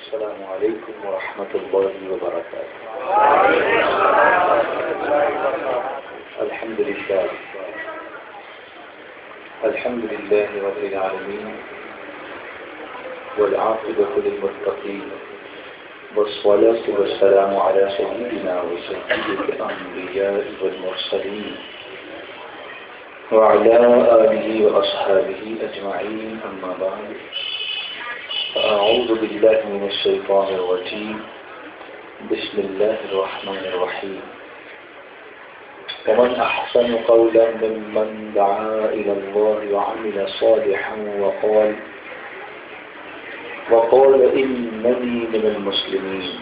السلام علیکم ورحمۃ اللہ وبرکاتہ۔ الحمد للہ رب العالمین والعاقبۃ للمتقین والصلاة والسلام علی سیدنا وسید الانبیاء والمرسلین وعلى آلہ واصحابہ اجمعین، اما بعد اعوذ باللہ من الشیطان الرجیم، بسم اللہ الرحمن الرحیم۔ ومن احسن قولا ممن دعا الى اللہ وعمل صالحا وقال اننی من المسلمین۔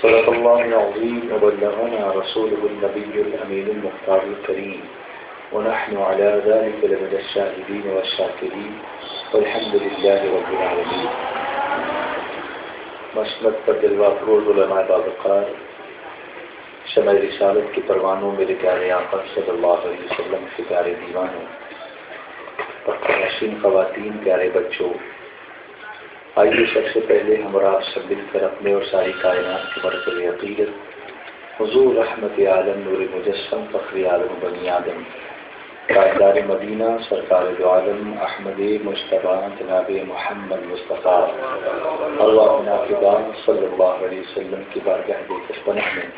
صدق اللہ العظیم وبلغنا رسوله النبی الامین المختار الکریم، ونحن على ذلك لمن الشاهدين والشاكرين والحمد لله رب العالمين۔ مسند پر جلوہ افروز علماء بابقار، شمع رسالت کے پروانوں، میرے پیارے آقا صلی اللہ علیہ وسلم کے پیارے دیوانوں، نشین خواتین، پیارے بچوں، آئیے سب سے پہلے ہمارا سب مل کر اپنے اور ساری کائنات کے مرکز عقیدت حضور رحمت عالم نور مجسم فخر عالم بنی آدم تاجدار مدینہ سرکار دو عالم احمد مجتبی جناب محمد مصطفیٰ اللہ ناقبان صلی اللہ علیہ وسلم کی بارگاہ پناہ میں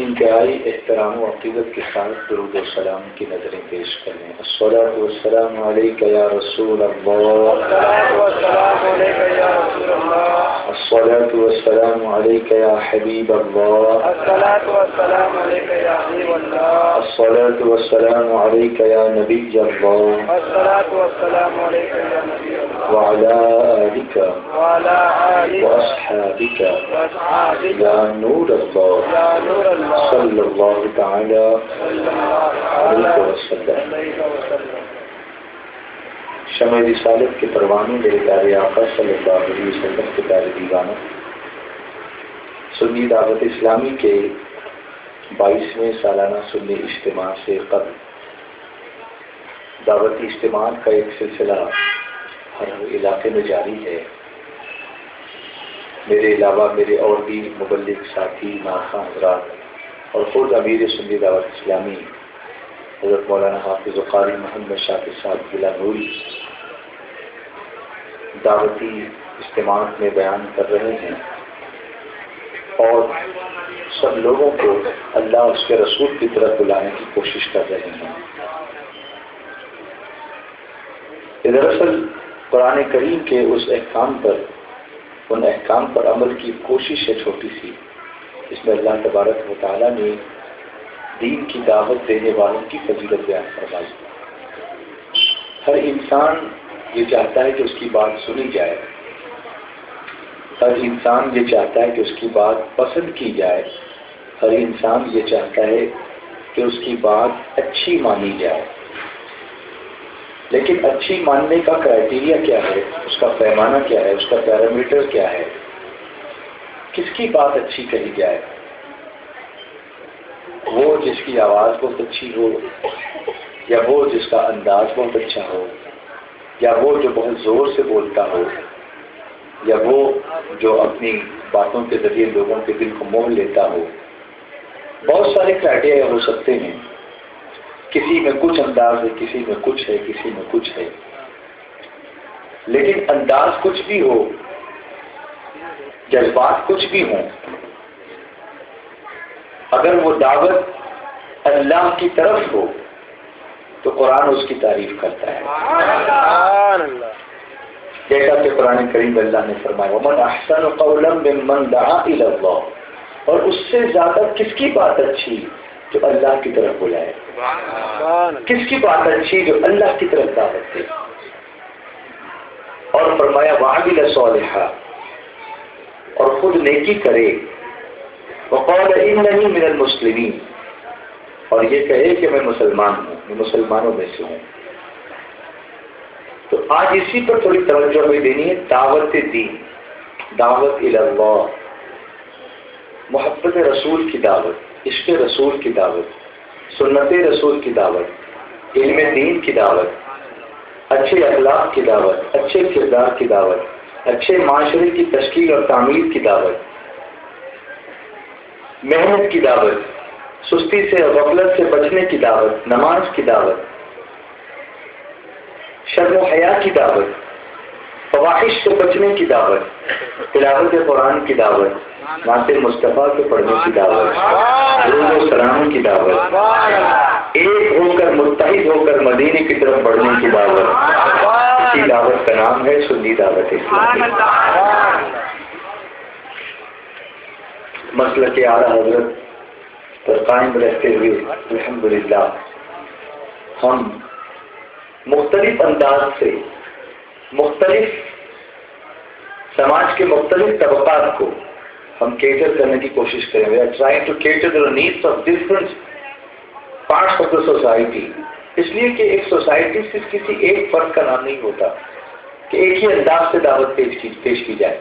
انتہائی احترام و عقیدت کے ساتھ درود و سلام کی نظریں پیش کریں۔ الصلاۃ والسلام علیک یا رسول اللہ، الصلاۃ والسلام علیک یا حبیب اللہ، الصلاۃ والسلام علیک یا نبی اللہ، وعلی آلک واصحابک یا نور اللہ صلی اللہ تعالی علیہ وسلم۔ شمع رسالت کے پروانوں، میرے پیارے آقا صلی اللہ علیہ وسلم کے پیارے دیوانوں، سنی دعوت اسلامی کے 22ویں سالانہ سنی اجتماع سے قبل دعوتی اجتماع کا ایک سلسلہ ہر علاقے میں جاری ہے۔ میرے علاوہ میرے اور بھی مبلغ ساتھی، ناخواں حضرات اور خود امیر سنی دعوت اسلامی حضرت مولانا حافظ قاری محمد شاکر صاحب گیلانوری دعوتی اجتماع میں بیان کر رہے ہیں اور سب لوگوں کو اللہ اس کے رسول کی طرف بلانے کی کوشش کر رہے ہیں۔ دراصل قرآن کریم کے اس ان احکام پر عمل کی کوشش ہے چھوٹی سی، اس میں اللہ تبارک و تعالیٰ نے دین کی دعوت دینے والوں کی فضیلت بیان فرمائی۔ ہر انسان یہ چاہتا ہے کہ اس کی بات سنی جائے، ہر انسان یہ چاہتا ہے کہ اس کی بات پسند کی جائے، ہر انسان یہ چاہتا ہے کہ اس کی بات اچھی مانی جائے۔ لیکن اچھی ماننے کا کرائٹیریا کیا ہے، اس کا پیمانہ کیا ہے، اس کا پیرامیٹر کیا ہے؟ کس کی بات اچھی کہی جائے؟ وہ جس کی آواز بہت اچھی ہو، یا وہ جس کا انداز بہت اچھا ہو، یا وہ جو بہت زور سے بولتا ہو، یا وہ جو اپنی باتوں کے ذریعے لوگوں کے دل کو موہ لیتا ہو؟ بہت سارے کرائٹیریا ہو سکتے ہیں، کسی میں کچھ انداز ہے، کسی میں کچھ ہے، کسی میں کچھ ہے۔ لیکن انداز کچھ بھی ہو، جذبات کچھ بھی ہوں، اگر وہ دعوت اللہ کی طرف ہو تو قرآن اس کی تعریف کرتا ہے۔ جیسا کہ قرآن کریم اللہ نے فرمایا وَمَنْ أَحْسَنُ قَوْلًا مِّمَّنْ دَعَا إِلَى اللَّهِ، اور اس سے زیادہ کس کی بات اچھی جو اللہ کی طرف بلائے، کس کی بات اچھی جو اللہ کی طرف دعوت دے۔ اور فرمایا وَعَمِلَ صَالِحًا، اور خود نیکی کرے، وَقَالَ إِنَّنِي مِنَ الْمُسْلِمِينَ، اور یہ کہے کہ میں مسلمان ہوں، میں مسلمانوں میں سے ہوں۔ تو آج اسی پر تھوڑی توجہ ہمیں دینی ہے۔ دعوت دین، دعوت الی اللہ، محبت رسول کی دعوت، عشق رسول کی دعوت، سنت رسول کی دعوت، علم دین کی دعوت، اچھے اخلاق کی دعوت، اچھے کردار کی دعوت، اچھے معاشرے کی تشکیل اور تعمیر کی دعوت، محنت کی دعوت، سستی سے اور غفلت سے بچنے کی دعوت، نماز کی دعوت، شرم و حیا کی دعوت، فواحش سے بچنے کی دعوت، تلاوت قرآن کی دعوت، نعت مصطفیٰ کے پڑھنے کی دعوت، درود و سلام کی دعوت، ایک ہو کر متحد ہو کر مدینے کی طرف بڑھنے کی دعوت، اسی دعوت کا نام ہے سنی دعوت اسلامی۔ مسلک اعلیٰ حضرت پر قائم رہتے ہوئے الحمدللہ ہم مختلف انداز سے مختلف سماج کے مختلف طبقات کو ہم کیٹر کرنے کی کوشش کریں گے۔ Trying to cater the needs of different parts of the society, اس لیے کہ ایک سوسائٹی صرف کسی ایک فرد کا نام نہیں ہوتا کہ ایک ہی انداز سے دعوت پیش کی جائے۔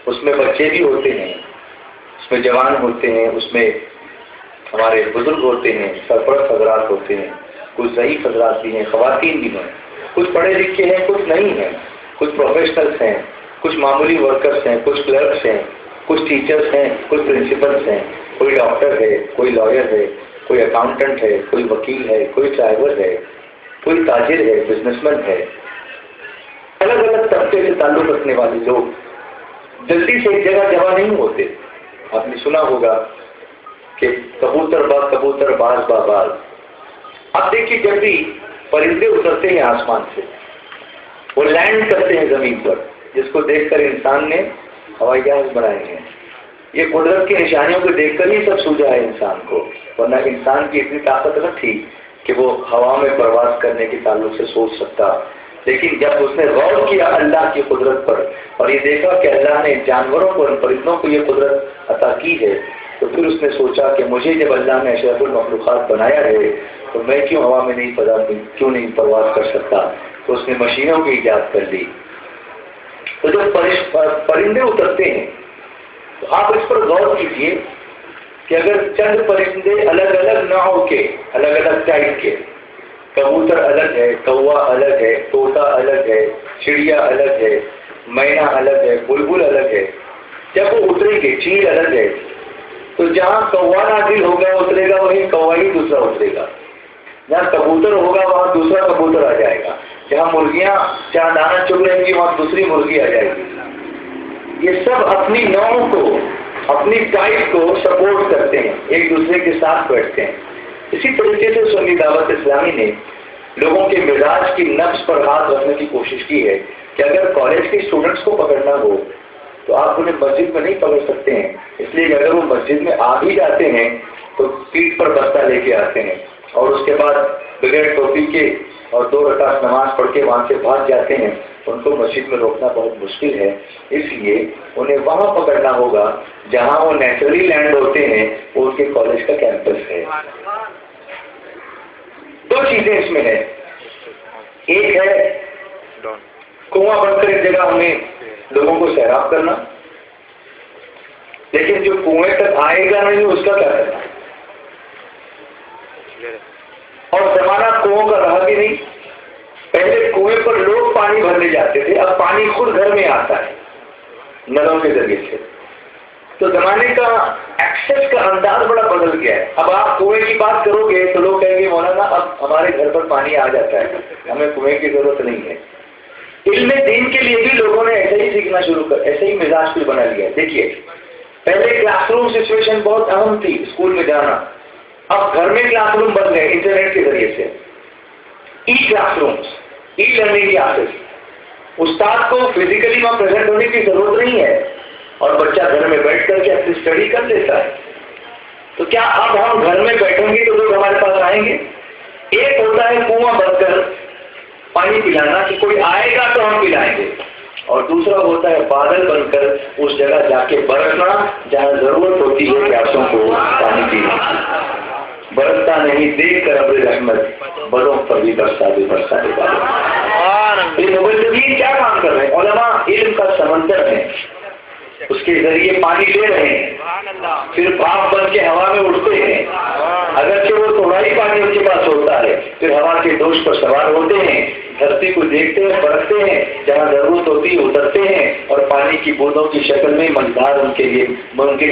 اس میں بچے بھی ہوتے ہیں، اس میں جوان ہوتے ہیں، اس میں ہمارے بزرگ ہوتے ہیں، سرپرست حضرات ہوتے ہیں، کچھ ضعیف حضرات بھی ہیں، خواتین بھی ہیں، کچھ پڑھے لکھے ہیں، کچھ نہیں ہیں، کچھ پروفیشنلس ہیں، کچھ معمولی ورکرس ہیں، کچھ کلرکس ہیں، کچھ ٹیچرس ہیں، کچھ پرنسپلس ہیں، کوئی ڈاکٹر ہے، کوئی لائر ہے، کوئی اکاؤنٹنٹ ہے، کوئی وکیل ہے، کوئی ڈرائیور ہے، کوئی تاجر ہے، بزنس مین ہے۔ الگ الگ طبقے سے تعلق رکھنے والے لوگ جلدی سے ایک جگہ جمع نہیں ہوتے۔ آپ نے سنا ہوگا کہ کبوتر با کبوتر، باز با باز۔ اب دیکھیے جب بھی پرندے اترتے ہیں آسمان سے، وہ لینڈ کرتے ہیں زمین پر، جس کو دیکھ کر انسان نے ہوائی جہاز بنائے ہیں۔ یہ قدرت کی نشانیوں کو دیکھ کر ہی سب سوجا ہے انسان کو، ورنہ انسان کی اتنی طاقت نہ تھی کہ وہ ہوا میں پرواز کرنے کے تعلق سے سوچ سکتا۔ لیکن جب اس نے غور کیا اللہ کی قدرت پر اور یہ دیکھا کہ اللہ نے جانوروں کو، پرندوں کو یہ قدرت عطا کی ہے، تو پھر اس نے سوچا کہ مجھے جب اللہ نے اشرف المخلوقات بنایا ہے تو میں کیوں ہوا میں کیوں نہیں پرواز کر سکتا؟ تو اس نے مشینوں کی ایجاد کر لی۔ تو جب پرندے اترتے ہیں تو آپ اس پر غور کیجئے کہ اگر چند پرندے الگ الگ نوع کے، الگ الگ ٹائپ کے، کبوتر الگ ہے، کوا الگ ہے، طوطا الگ ہے، چڑیا الگ ہے، مینا الگ ہے، بلبل الگ ہے، جب وہ اتریں گے، چیل الگ ہے، تو جہاں کوا نازل ہوگا اترے گا وہیں کوا ہی دوسرا اترے گا، جہاں کبوتر ہوگا وہاں دوسرا کبوتر آ جائے گا، جہاں مرغیاں جہاں دانا چگ رہیں گی وہاں دوسری مرغی آ جائے گی۔ یہ سب اپنی نوع کو، اپنی ٹائپ کو سپورٹ کرتے ہیں، ایک دوسرے کے ساتھ بیٹھتے ہیں۔ اسی طریقے سے سنی دعوت اسلامی نے لوگوں کے مزاج کی نبض پر ہاتھ رکھنے کی کوشش کی ہے کہ اگر کالج کے اسٹوڈنٹس کو پکڑنا ہو تو آپ انہیں مسجد میں نہیں پکڑ سکتے ہیں، اس لیے کہ اگر وہ مسجد میں آ بھی جاتے ہیں تو پیٹھ پر بستہ لے کے آتے ہیں اور اس کے بعد بغیر ٹوپی کے اور 2 رکعت نماز پڑھ کے وہاں سے بھاگ جاتے ہیں، ان کو مسجد میں روکنا بہت مشکل ہے۔ اس لیے انہیں وہاں پکڑنا ہوگا جہاں وہ نیچرلی لینڈ ہوتے ہیں، وہ ان کے کالج کا کیمپس ہے۔ 2 چیزیں اس میں ہیں، ایک ہے کنواں بن کر ایک جگہ ہمیں لوگوں کو سیراب کرنا، لیکن جو کنویں تک آئے گا نہیں اس کا کیا کرنا؟ اور زمانہ کنویں کا رہا بھی نہیں، پہلے کنویں پر لوگ پانی بھرنے جاتے تھے، اب پانی خود گھر میں آتا ہے نلوں کے ذریعے سے۔ تو زمانے کا ایکسس کا انداز بڑا بدل گیا ہے۔ اب آپ کنویں کی بات کرو گے تو لوگ کہیں گے مولانا اب ہمارے گھر پر پانی آ جاتا ہے، ہمیں کنویں کی ضرورت نہیں ہے۔ علم دین کے لیے بھی لوگوں نے ایسے ہی سیکھنا شروع کر، ایسے ہی مزاج بھی بنا لیا ہے۔ دیکھیے پہلے کلاس روم سچویشن بہت اہم تھی، اسکول میں جانا، اب گھر میں کلاس روم بن گئے انٹرنیٹ کے ذریعے سے، e class rooms, e learning classes. استاد کو فزیکلی وہاں پریزنٹ ہونے کی ضرورت نہیں ہے اور بچہ گھر میں بیٹھ کر کے اپنی اسٹڈی کر لیتا ہے۔ تو کیا اب ہم گھر میں بیٹھیں گے تو لوگ ہمارے پاس آئیں گے؟ ایک ہوتا ہے کنواں بن کر پانی پلانا کہ کوئی آئے گا تو ہم پلائیں گے، اور دوسرا ہوتا ہے بادل بن کر اس جگہ جا کے برسنا جہاں ضرورت ہوتی ہے پیاسوں کو پانی پینے کی۔ برستا نہیں دیکھ کر ابر رحمت، بدوں پر بھی برسا دے برسا دے۔ یہ مبلغین کیا کام کر رہے ہیں؟ علماء علم کا سمندر ہے، اس کے ذریعے پانی لے رہے ہیں، پھر بھاپ بن کے ہوا میں اڑتے ہیں، اگرچہ وہ تھوڑا ہی پانی ان کے پاس ہوتا ہے، پھر ہوا کے دوش پر سوار ہوتے ہیں، دھرتی کو دیکھتے ہیں، پرکھتے ہیں، جہاں ضرورت ہوتی ہے اترتے ہیں اور پانی کی بوندوں کی شکل میں مزدار ان کے لیے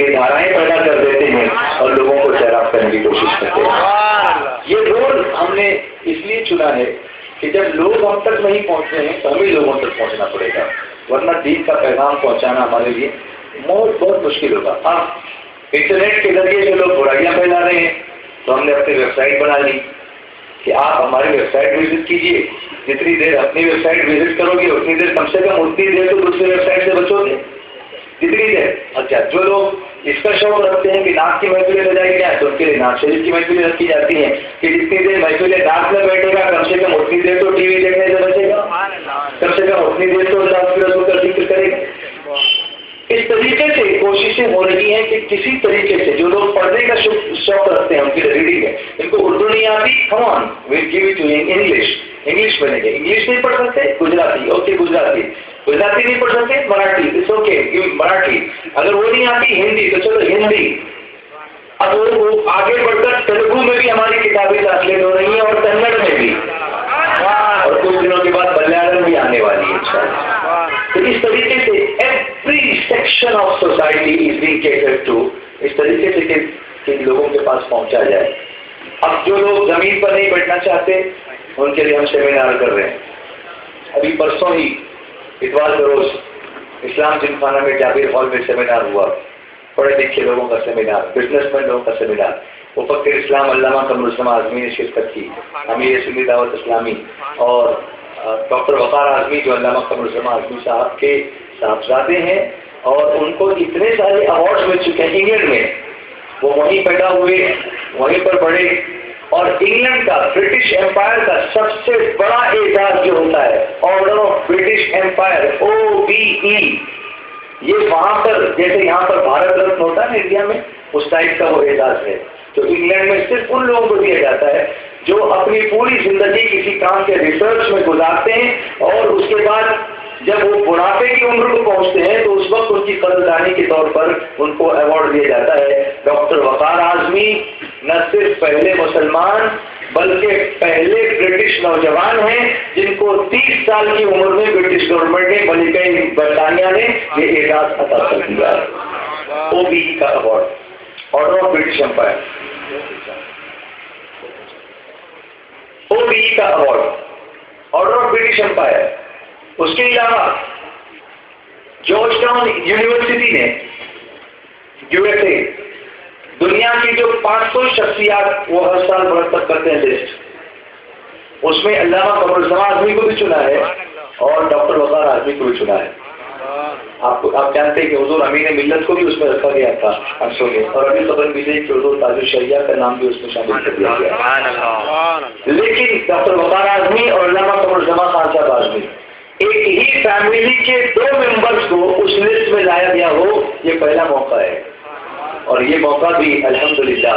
دھارائیں پیدا کر دیتے ہیں اور لوگوں کو سیراب کرنے کی کوشش کرتے ہیں۔ یہ رول ہم نے اس لیے چنا ہے کہ جب لوگ ہم تک نہیں پہنچتے ہیں تو ہمیں لوگوں تک پہنچنا پڑے گا، ورنہ دین کا پیغام پہنچانا ہمارے لیے بہت مشکل ہوگا۔ اب انٹرنیٹ کے ذریعے سے لوگ برائیاں پھیلا رہے ہیں تو ہم نے اپنی ویب سائٹ بنا لی کہ آپ ہماری ویب سائٹ وزٹ کیجیے، جتنی دیر اپنی ویب سائٹ وزٹ کرو گے اتنی دیر کم سے کم اتنی دیر تو دوسری ویب سائٹ سے بچو گے، جتنی دیر۔ اچھا، جو لوگ اس کا شوق رکھتے ہیں کہ نعت کی محفلیں بجائی جائیں تو ان کے لیے نعت شریف کی محفلیں رکھی جاتی ہیں کہ جتنی دیر محفلیں نعت میں بیٹھے گا کم سے کم اتنی دیر تو ٹی وی دیکھنے سے بچے گا، کم سے کم اتنی دیر تو اللہ کے رسول کا ذکر کرے گا۔ اس طریقے سے کوششیں ہو رہی ہیں کہ کسی طریقے سے جو لوگ پڑھنے کا شوق رکھتے ہیں ان کی ریڈنگ ہے، ان کو اردو نہیں آتی، come on we'll give it to you in English بنے گے، انگلش نہیں پڑھ سکتے گجراتی، اوکے گجراتی نہیں پڑھ سکتے مراٹھی، اٹس اوکے مراٹھی، اگر وہ نہیں آتی ہندی تو چلو ہندی۔ اب وہ آگے بڑھ کر تیلگو میں بھی ہماری کتابیں ٹرانسلیٹ ہو رہی ہیں اور کنڑ میں بھی، اور کچھ دنوں کے بعد ملیالم بھی آنے والی ہے انشاءاللہ۔ تو اس طریقے سے every section of society is being catered to, اس طریقے سے کہ لوگوں کے پاس پہنچا جائے۔ اب جو لوگ زمین پر نہیں بیٹھنا چاہتے ان کے لیے ہم سیمینار کر رہے ہیں۔ ابھی پرسوں ہی اتوار کے روز اسلام جم خانہ میں جابر ہال میں سیمینار ہوا، پڑھے لکھے لوگوں کا سیمینار، بزنس مین لوگوں کا سیمینار۔ مفکر اسلام علامہ قمرالزمان اعظمی نے شرکت کی، امیر سنی دعوت اسلامی اور ڈاکٹر وقار اعظمی جو علامہ قمرالزمان اعظمی صاحب کے صاحبزادے ہیں، اور ان کو اتنے سارے ایوارڈز مل چکے ہیں انگلینڈ میں، وہ وہیں پیدا ہوئے، وہیں پر بڑے، اور انگلینڈ کا برٹش امپائر کا سب سے بڑا اعزاز جو ہوتا ہے order of British empire OBE، یہ وہاں پر جیسے یہاں پر بھارت رتن ہوتا ہے نا انڈیا میں، اس ٹائپ کا وہ اعزاز ہے جو انگلینڈ میں صرف ان لوگوں کو دیا جاتا ہے جو اپنی پوری زندگی کسی کام کے ریسرچ میں گزارتے ہیں اور اس کے بعد جب وہ بڑھاپے کی عمر کو پہنچتے ہیں تو اس وقت ان کی قدردانی کے طور پر ان کو ایوارڈ دیا جاتا ہے۔ ڈاکٹر وقار اعظمی نہ صرف پہلے مسلمان بلکہ پہلے برٹش نوجوان ہیں جن کو 30 سال کی عمر میں برٹش گورنمنٹ نے ملکہ برطانیہ نے یہ اعزاز عطا کر دیا ہے، OBE کا award, order of British empire, OBE کا award, order of British empire. اس کے علاوہ جارج ٹاؤن یونیورسٹی نے USA دنیا کی جو 500 شخصیات وہ ہر سال مرتب کرتے ہیں لسٹ، اس میں علامہ قمرالزمان اعظمی کو بھی چنا ہے اور ڈاکٹر وقار اعظمی کو بھی چنا ہے۔ آپ جانتے ہیں کہ حضور امین ملت کو بھی اس میں رکھا گیا تھا 800 میں، اور ابھی خبر ملی کہ حضور تاج الشریعہ کا نام بھی اس میں شامل کر دیا گیا۔ لیکن ڈاکٹر وقار اعظمی اور علامہ قمرالزمان خان صاحب اعظمی ایک ہی فیملی کے 2 ممبرز کو اس لسٹ میں لایا گیا ہو، یہ پہلا موقع ہے، اور یہ موقع بھی الحمدللہ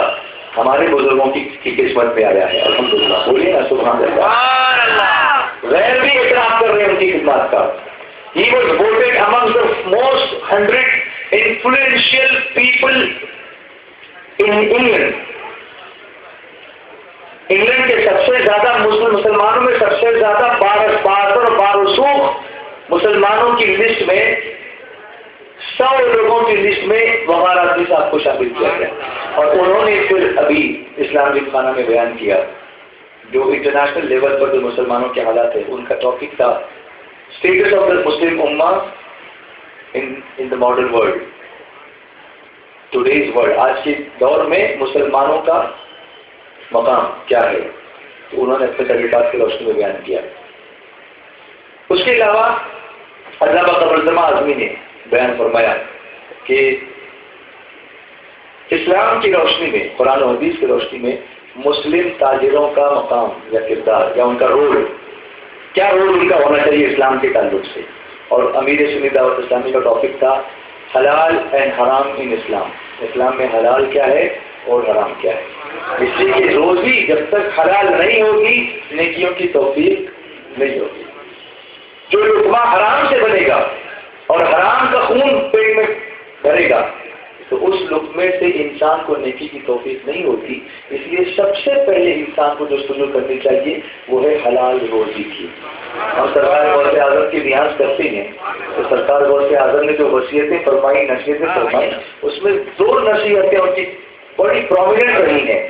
ہمارے بزرگوں کی قسمت میں آیا ہے، الحمدللہ، بولیے نا سبحان اللہ۔ غیر بھی اعتراف کر رہے ہیں ان کی خدمات کا۔ He was voted among the most 100 influential people in England۔ England کے سب سے زیادہ مسلمانوں میں سب سے زیادہ بارسوخ مسلمانوں کی لسٹ میں 100 لوگوں کی لسٹ میں وقار اعظمی صاحب کو شامل کیا گیا، اور انہوں نے پھر ابھی اسلام جم خانہ میں بیان کیا جو انٹرنیشنل لیول پر جو مسلمانوں کے حالات ہیں، ان کا ٹاپک تھا اسٹیٹس آف دا مسلم امہ in the modern world, today's world, آج کے دور میں مسلمانوں کا مقام کیا ہے، تو انہوں نے اپنے تجربات کی روشنی میں بیان کیا۔ اس کے علاوہ علامہ قمرالزمان اعظمی نے بیان فرمایا کہ اسلام کی روشنی میں، قرآن و حدیث کی روشنی میں مسلم تاجروں کا مقام یا کردار یا ان کا رول، کیا رول ان کا ہونا چاہیے اسلام کے تعلق سے، اور امیر سنی دعوت اسلامی کا ٹاپک تھا حلال اینڈ حرام ان اسلام، اسلام میں حلال کیا ہے اور حرام کیا ہے۔ اس لیے کہ روزی جب تک حلال نہیں ہوگی نیکیوں کی توفیق نہیں ہوگی۔ جو لقمہ حرام سے بنے گا اور حرام کا خون پیٹ میں بھرے گا تو اس لقمے سے انسان کو نیکی کی توفیق نہیں ہوتی. اس لیے سب سے پہلے انسان کو جو سلوک کرنی چاہیے وہ ہے حلال روزی کی. ہم سرکار غوث اعظم کی ریاض کرتے ہیں تو سرکار غوث اعظم نے جو وصیتیں فرمائی، نصیحتیں فرمائی، اس میں 2 نصیحتیں ان کی بڑی پرومیننٹ رہی ہیں.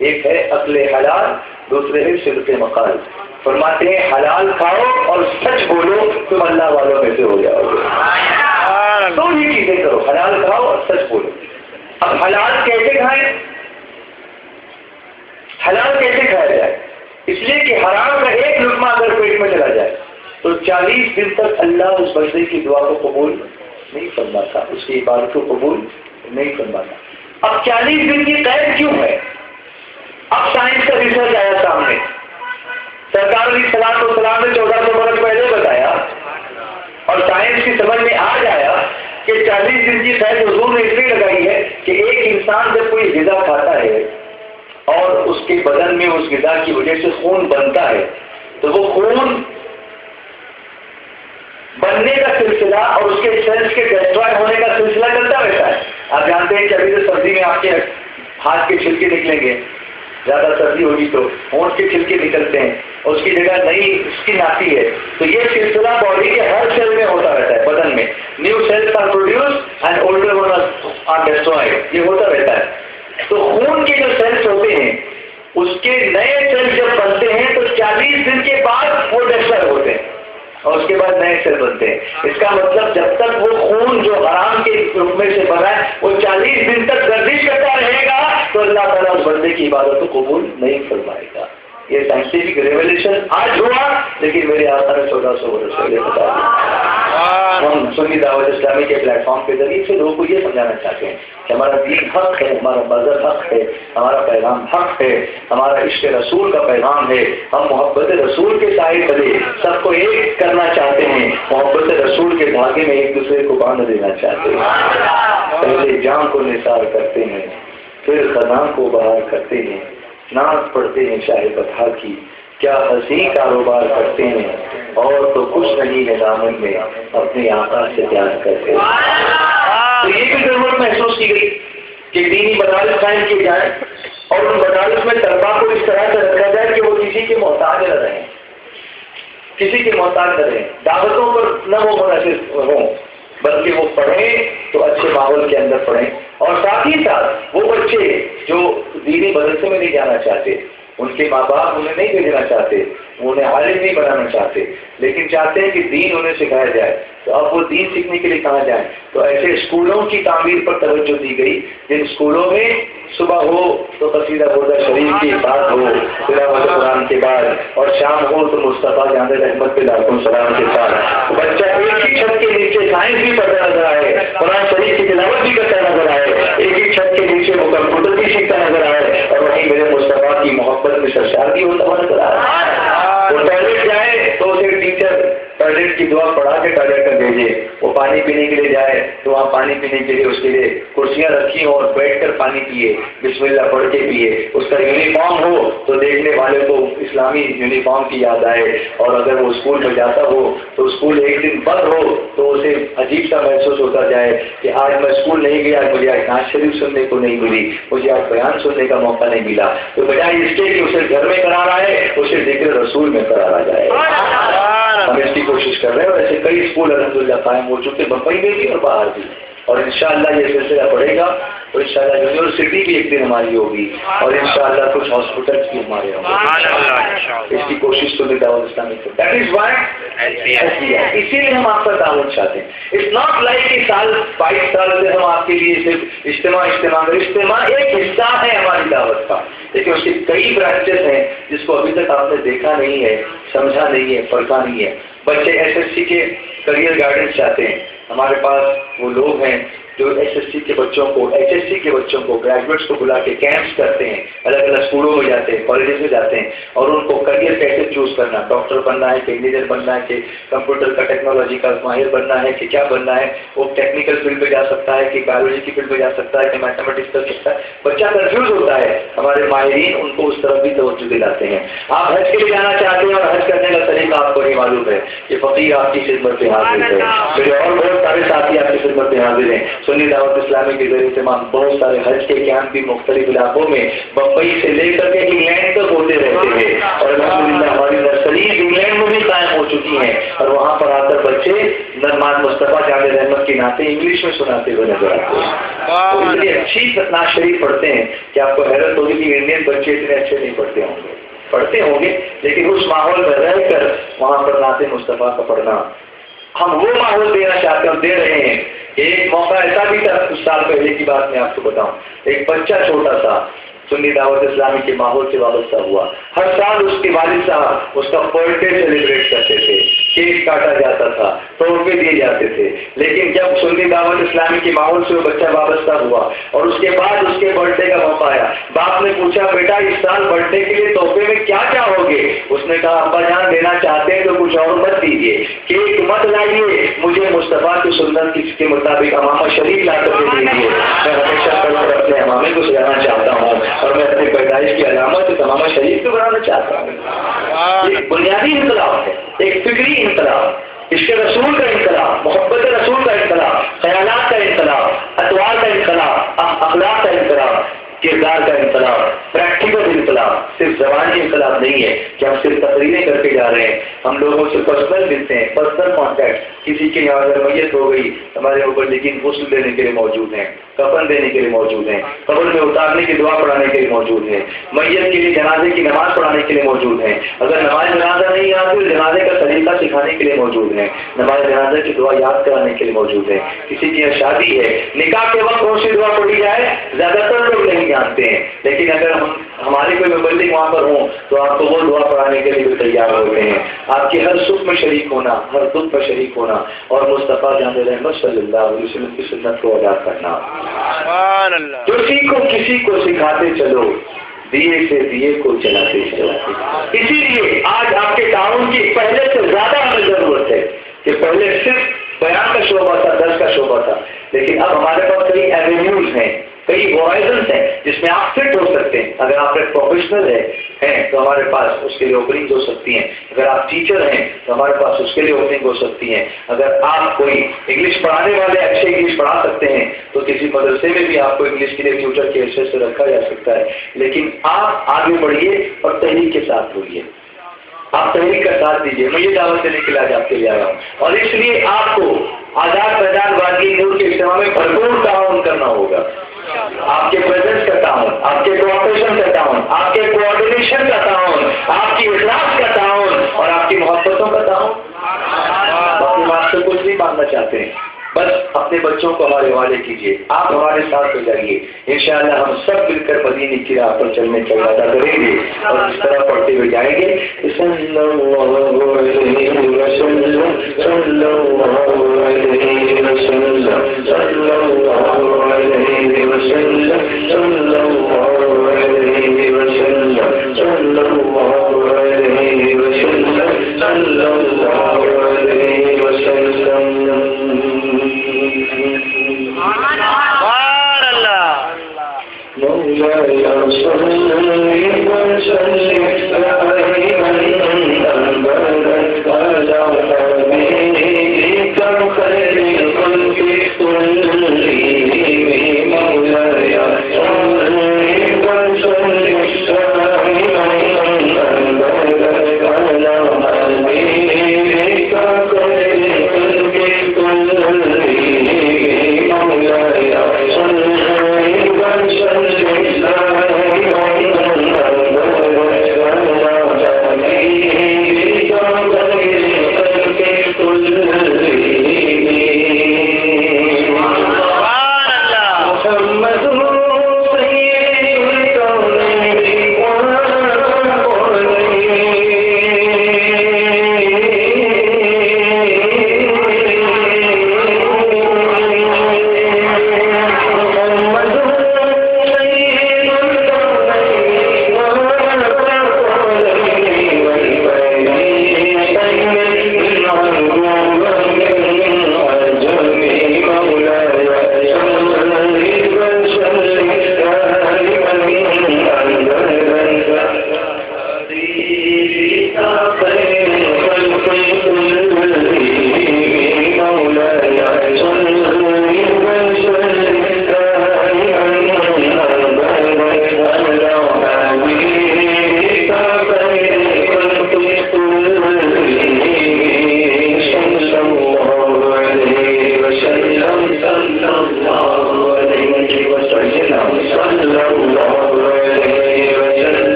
ایک ہے عقل حلال، دوسرے ہے صدق مقال. فرماتے ہیں حلال کھاؤ اور سچ بولو، تم اللہ والوں میں سے ہو جاؤ گے. 2 ہی چیزیں کرو، حلال کھاؤ اور سچ بولو. اب حلال کیسے کھائیں؟ حلال کیسے کھایا جائے؟ اس لیے کہ حرام کا ایک لقمہ اگر پیٹ میں چلا جائے تو 40 دن تک اللہ اس بندے کی دعا کو قبول نہیں فرماتا، اس کی عبادت کو قبول نہیں فرماتا. اب 40 دن کی قید کیوں ہے؟ اب سائنس کا ریسرچ آیا سامنے. سرکار علیہ الصلوۃ والسلام نے 1400 برس پہلے بتایا اور سائنس کی سمجھ میں آج آیا کہ 40 دن کی قید حضور نے اس لیے لگائی ہے کہ ایک انسان جب کوئی غذا کھاتا ہے اور اس کے بدن میں اس غذا کی وجہ سے خون بنتا ہے تو وہ خون بننے کا سلسلہ اور اس کے سیلز کے ڈسٹرائے ہونے کا سلسلہ چلتا رہتا ہے. آپ جانتے ہیں کہ ابھی تو سردی میں آپ کے ہاتھ کے چھلکے نکلیں گے، زیادہ سردی ہوگی تو ہونٹ کے چھلکے نکلتے ہیں اور اس کی جگہ نئی اسکن آتی ہے. تو یہ سلسلہ باڈی کے ہر سیل میں ہوتا رہتا ہے. بدن میں new cells are produce and older ones are destroyed, یہ ہوتا رہتا ہے. تو خون کے جو سیلز ہوتے ہیں اس کے نئے سیل جب بنتے ہیں تو 40 دن کے بعد وہ ڈسٹرائڈ ہوتے ہیں اور اس کے بعد نئے سیل بنتے ہیں. اس کا مطلب جب تک وہ خون جو حرام کے لقمے سے بنا ہے وہ 40 دن تک گردش کرتا رہے گا تو اللہ تعالیٰ اس بندے کی عبادت کو قبول نہیں فرمائے گا. یہ سائنٹیفک ریولیوشن آج ہوا، لیکن میرے آقا نے 1400 برس پہلے بتا دیا. ہم سنی دعوت اسلامی کے پلیٹ فارم کے ذریعے سے لوگوں کو یہ سمجھانا چاہتے ہیں کہ ہمارا دین حق ہے، ہمارا مذہب حق ہے، ہمارا پیغام حق ہے، ہمارا عشق رسول کا پیغام ہے. ہم محبت رسول کے سائے تلے سب کو ایک کرنا چاہتے ہیں، محبت رسول کے دھاگے میں ایک دوسرے کو باندھ دینا چاہتے ہیں. پہلے جان کو نثار کرتے ہیں، پھر خزاں کو بہار کرتے ہیں، ناز پڑھتے ہیں شاہ فتح کی، کیا حسین کاروبار کرتے ہیں، اور تو کچھ نہیں ہے دامن میں اپنے آقا سے پیار کرتے ہیں. تو یہ بھی ضرورت محسوس کی گئی کہ دینی مدارس قائم کیے جائیں اور ان مدارس میں طلبا کو اس طرح سے رکھا جائے کہ وہ کسی کے محتاج نہ رہیں، کسی کے محتاج نہ رہیں، دعوتوں پر نہ وہ منحصر ہوں، بلکہ وہ پڑھیں تو اچھے ماحول کے اندر پڑھیں. اور ساتھ ہی ساتھ وہ بچے جو دینی مدرسے میں نہیں جانا چاہتے، ان کے ماں باپ انہیں نہیں بھیجنا چاہتے، وہ انہیں عالم نہیں بنانا چاہتے، لیکن چاہتے ہیں کہ دین انہیں سکھایا جائے، تو اب وہ دین سیکھنے کے لیے کہاں جائیں؟ تو ایسے اسکولوں کی تعمیر پر توجہ دی گئی جن اسکولوں میں صبح ہو تو قصیدہ بردہ شریف کی بات ہو تلاوت قرآن کے بعد، اور شام ہو تو مصطفیٰ جان رحمت پہ لاکھوں سلام کے ساتھ بچہ ایک ہی چھت کے نیچے سائنس بھی پڑھتا نظر آئے، قرآن شریف کی تلاوت بھی کرتا نظر آئے، ایک ہی چھت کے نیچے وہ کمپیوٹر بھی سیکھتا نظر آئے، اور وہیں میرے مصطفیٰ کی محبت میں سرشار بھی ہوتا نظر آئے. وہ ٹوائلٹ جائے تو اسے ٹیچر ٹوائلٹ کی دعا پڑھا کے ٹوائلٹ میں بھیجے، وہ پانی پینے کے لیے جائے تو وہاں پانی پینے کے لیے اس کے لیے کرسیاں رکھی ہوں اور بیٹھ کر پانی پیے، بسم اللہ پڑھ کے پیے. اس کا یونیفارم ہو تو دیکھنے والے کو اسلامی یونیفارم کی یاد آئے، اور اگر وہ اسکول میں جاتا ہو تو اسکول ایک دن بند ہو تو اسے عجیب سا محسوس ہوتا جائے کہ آج میں اسکول نہیں گیا، مجھے آج نعت شریف سننے کو نہیں ملی، مجھے آج بیان سننے کا موقع نہیں ملا. تو بجائے اس کے کہ اسے گھر میں قرار آئے، اسے ذکر رسول میں قرار آ جائے. ہم اس کی کوشش کر رہے ہیں اور ایسے کئی اسکول الحمدللہ قائم ہو چکے، بمبئی میں بھی اور باہر بھی، اور انشاءاللہ یہ سلسلہ بڑھے گا. تو انشاءاللہ یونیورسٹی بھی ایک دن ہماری ہوگی اور انشاءاللہ کچھ ہاسپٹلس بھی ہمارے ہوں گے. اس کی کوشش تو دعوت اسلامی سے دیٹ از وائی اسی لیے ہم آپ کا تعاون چاہتے ہیں. اٹس ناٹ لائک کہ سال 22 سال سے ہم آپ کے لیے صرف اجتماع ایک حصہ ہے ہماری دعوت کا، لیکن اس کی کئی برانچز ہیں جس کو ابھی تک آپ نے دیکھا نہیں ہے، سمجھا نہیں ہے، پڑھا نہیں ہے. بچے ایس ایس سی کے کریئر گائیڈنس چاہتے ہیں، ہمارے پاس وہ لوگ ہیں جو ایس ایس سی کے بچوں کو، ایچ ایس سی کے بچوں کو، گریجویٹس کو بلا کے کیمپس کرتے ہیں، الگ الگ اسکولوں میں جاتے ہیں، کالجز میں جاتے ہیں، اور ان کو کریئر کیسے چوز کرنا، ڈاکٹر بننا ہے کہ انجینئر بننا ہے کہ کمپیوٹر کا ٹیکنالوجی کا ماہر بننا ہے کہ کیا بننا ہے. وہ ٹیکنیکل فیلڈ میں جا سکتا ہے کہ بایولوجی کی فیلڈ میں جا سکتا ہے کہ میتھمیٹکس کر سکتا ہے. بچہ کنفیوز ہوتا ہے، ہمارے ماہرین ان کو اس طرف بھی توجہ دلاتے ہیں. آپ حج کے لیے جانا چاہتے ہیں اور حج کرنے کا طریقہ آپ کو نہیں معلوم ہے کہ فقیر آپ کی خدمت میں حاضر ہے، میرے اور بہت سارے ساتھی آپ کی خدمت میں حاضر ہیں۔ سنی دعوت اسلامی کے ذریعے تمام بہت سارے حج کے کیمپ بھی مختلف علاقوں میں بمبئی سے لے کر کے انگلینڈ تک ہوتے رہتے ہیں، اور الحمدللہ ہماری نرسریز انگلینڈ میں بھی قائم ہو چکی ہیں، اور وہاں پر آ کر بچے نعمان مصطفیٰ جامع رحمت کی نعتیں انگلش میں سناتے ہوئے نظر آتے ہیں۔ تو اس لیے اچھی نعت شریف پڑھتے ہیں کہ آپ کو حیرت ہوگی کہ انڈین بچے اتنے اچھے نہیں پڑھتے ہوں گے، لیکن اس ماحول میں رہ کر وہاں پر نعت مصطفیٰ کا پڑھنا ہم وہ ماحول دینا چاہتے ہیں اور دے رہے ہیں۔ ایک موقع ایسا بھی تھا، کچھ سال پہلے کی بات میں آپ کو بتاؤں، ایک بچہ چھوٹا سا سنی دعوت اسلامی کے ماحول سے وابستہ ہوا، ہر سال اس کے والد صاحب اس کا برتھ ڈے سیلیبریٹ کرتے تھے، کیک کاٹا جاتا تھا، تحفے دیے جاتے تھے، لیکن جب سنی دعوت اسلامی کے ماحول سے وہ بچہ وابستہ ہوا اور اس کے بعد اس کے برتھ ڈے کا موقع آیا، باپ نے پوچھا بیٹا اس سال برتھ ڈے کے لیے تحفے میں کیا چاہو گے؟ اس نے کہا ابا جان دینا چاہتے ہیں تو کچھ اور مت دیجیے، کیک مت لائیے، مجھے مصطفیٰ کی سنت کے مطابق امامہ شریف لا کر کے دیجیے، میں ہمیشہ اپنے امامے کو سجانا چاہتا ہوں اور میں اپنے پیدائش کی علامت امامہ شریف کو بنانا چاہتا ہوں۔ ایک بنیادی انقلاب ہے، ایک فکری انقلاب، عشق رسول کا انقلاب، محبت رسول کا انقلاب، خیالات کا انقلاب، اطوار کا انقلاب، اخلاق کا انقلاب، کردار کا انقلاب، پریکٹیکل انقلاب، صرف زبانی انقلاب نہیں ہے کہ ہم صرف تقریریں کر کے جا رہے ہیں، ہم لوگوں سے پرسنل ملتے ہیں، پرسنل کانٹیکٹ، کسی کے یہاں اگر میت ہو گئی ہمارے اوپر لیکن غسل دینے کے لیے موجود ہیں، کفن دینے کے لیے موجود ہیں، قبر میں اتارنے کی دعا پڑھانے کے لیے موجود ہیں، میت کے لیے جنازے کی نماز پڑھانے کے لیے موجود ہیں، اگر نماز جنازہ نہیں آتی تو جنازے کا طریقہ سکھانے کے لیے موجود ہیں، نماز جنازے کی دعا یاد کرانے کے لیے موجود ہیں، کسی کی شادی ہے نکاح کے وقت کون سی دعا پڑھی جائے زیادہ تر لوگ نہیں جانتے ہیں، لیکن اگر ہمارے کوئی مبلغ وہاں پر ہوں تو آپ کو وہ دعا پڑھانے کے لیے بھی تیار ہوتے ہیں، آپ کے ہر سکھ میں شریک ہونا، ہر دکھ میں شریک ہونا اور مصطفیٰ جامع رحمت صلی اللہ علیہ وسلم کی سنت کو ادا کرنا۔ کسی کو سکھاتے چلو، دیے سے دیے کو جلاتے چلاتے۔ اسی لیے آج آپ کے تعاون کی پہلے سے زیادہ ہمیں ضرورت ہے کہ پہلے صرف بیان کا شعبہ تھا، درس کا شعبہ تھا، لیکن اب ہمارے پاس کئی ایوینیوز ہیں، کئی ہورائزنس ہیں جس میں آپ فٹ ہو سکتے ہیں۔ اگر آپ ایک پروفیشنل ہیں تو ہمارے پاس اس کے لیے اوپننگ ہو سکتی ہیں، اگر آپ ٹیچر ہیں تو ہمارے پاس اس کے لیے اوپننگ ہو سکتی ہیں، اگر آپ کوئی انگلش پڑھانے والے اچھے انگلش پڑھا سکتے ہیں تو کسی مدرسے میں بھی آپ کو انگلش کے لیے ٹیوٹر کے حیثیت سے رکھا جا سکتا ہے، لیکن آپ آگے بڑھیے اور تحریک کے ساتھ ہوئیے، آپ تحریک کا ساتھ دیجیے۔ میں یہ دعوت دینے کے لیے آج آپ کے لیے آیا ہوں، اور اس لیے آپ کو آزاد میدان وادی نور کے اجتماع میں بھرپور تعاون کرنا ہوگا۔ آپ کے پریزنس کا تعاون، آپ کے کوآپریشن کا تعاون، آپ کے کوآرڈینیشن کا تعاون، آپ کی اخلاص کا تعاون اور آپ کی محبتوں کا تعاون۔ باقی ہم آپ سے کچھ نہیں مانگنا چاہتے ہیں، بس اپنے بچوں کو ہمارے حوالے کیجیے، آپ ہمارے ساتھ ہو جائیے، انشاءاللہ ہم سب مل کر مدینے کی راہ پر چلنے کا ارادہ کریں گے اور اس طرح پڑھتے ہوئے جائیں گے۔ صلی اللہ علیہ وسلم، صلی اللہ علیہ وسلم، صلی اللہ علیہ وسلم، صلی اللہ علیہ وسلم، صلی اللہ علیہ وسلم، صلی اللہ علیہ وسلم۔ مولاي صل وسلم دائما ابدا على حبيبك خير الخلق كلهم، مولاي صل وسلم دائما ابدا على حبيبك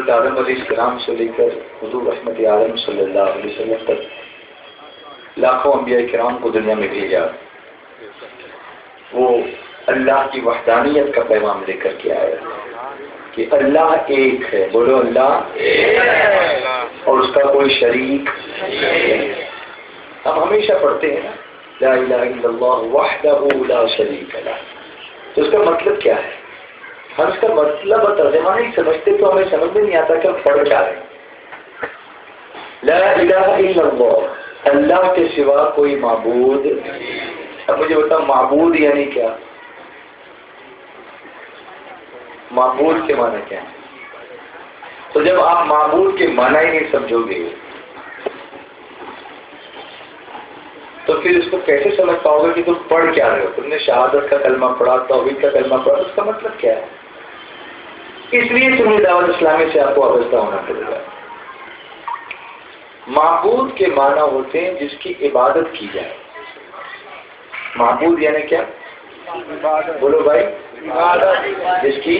حضرت آدم علیہ السلام سے لے کر حضور رحمت عالم صلی اللہ علیہ وسلم تک لاکھوں انبیاء کرام کو دنیا میں بھیجا، وہ اللہ کی وحدانیت کا پیغام لے کر کے آئے کہ اللہ ایک ہے، بولو اللہ ایک ہے اور اس کا کوئی شریک نہیں۔ ہم ہمیشہ پڑھتے ہیں نا لا الہ الا اللہ وحدہ لا شریک لہ، تو اس کا مطلب کیا ہے؟ ہم اس کا مطلب اور ترجمہ نہیں سمجھتے تو ہمیں سمجھ میں نہیں آتا کہ ہم پڑھ کیا رہے ہیں۔ لا الہ الا اللہ، اللہ کے سوا کوئی معبود نہیں۔ اب مجھے بتاؤ معبود یعنی کیا؟ معبود کے معنی کیا ہے؟ تو جب آپ معبود کے معنی ہی نہیں سمجھو گے تو پھر اس کو کیسے سمجھ پاؤ گے کہ تم پڑھ کیا رہے ہو؟ تم نے شہادت کا کلمہ پڑھا، توحید کا کلمہ پڑھا، اس کا مطلب کیا ہے؟ اس لیے سنی دعوت اسلامی سے آپ کو وابستہ ہونا پڑے گا۔ معبود کے معنی ہوتے ہیں جس کی عبادت کی جائے۔ معبود یعنی کیا؟ بولو بھائی، جس کی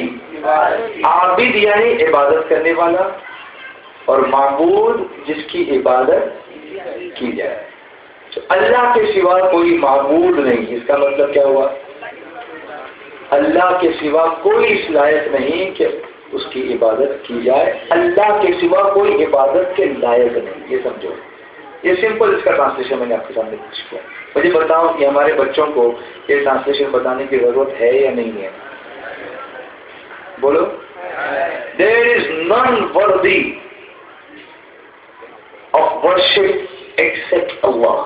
عابد یعنی عبادت کرنے والا، اور معبود جس کی عبادت کی جائے۔ اللہ کے سوا کوئی معبود نہیں، اس کا مطلب کیا ہوا؟ اللہ کے سوا کوئی اس لائق نہیں کہ اس کی عبادت کی جائے، اللہ کے سوا کوئی عبادت کے لائق نہیں، یہ سمجھو۔ یہ سمپل اس کا ٹرانسلیشن میں نے آپ کے سامنے پیش کیا۔ مجھے بتاؤ کہ ہمارے بچوں کو یہ ٹرانسلیشن بتانے کی ضرورت ہے یا نہیں ہے؟ بولو۔ There is none worthy of worship except Allah.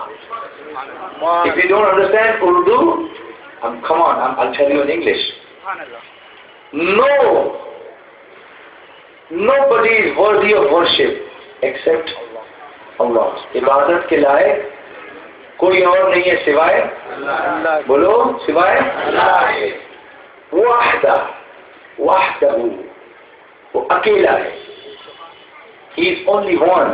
If you don't understand Urdu, come on, I'll tell you in English. Nobody is worthy of worship except Allah. عبادت کے لائق کوئی اور نہیں ہے سوائے اللہ۔ بولو سوائے اللہ۔ وحدہ، وہ اکیلا ہے۔ He is only one.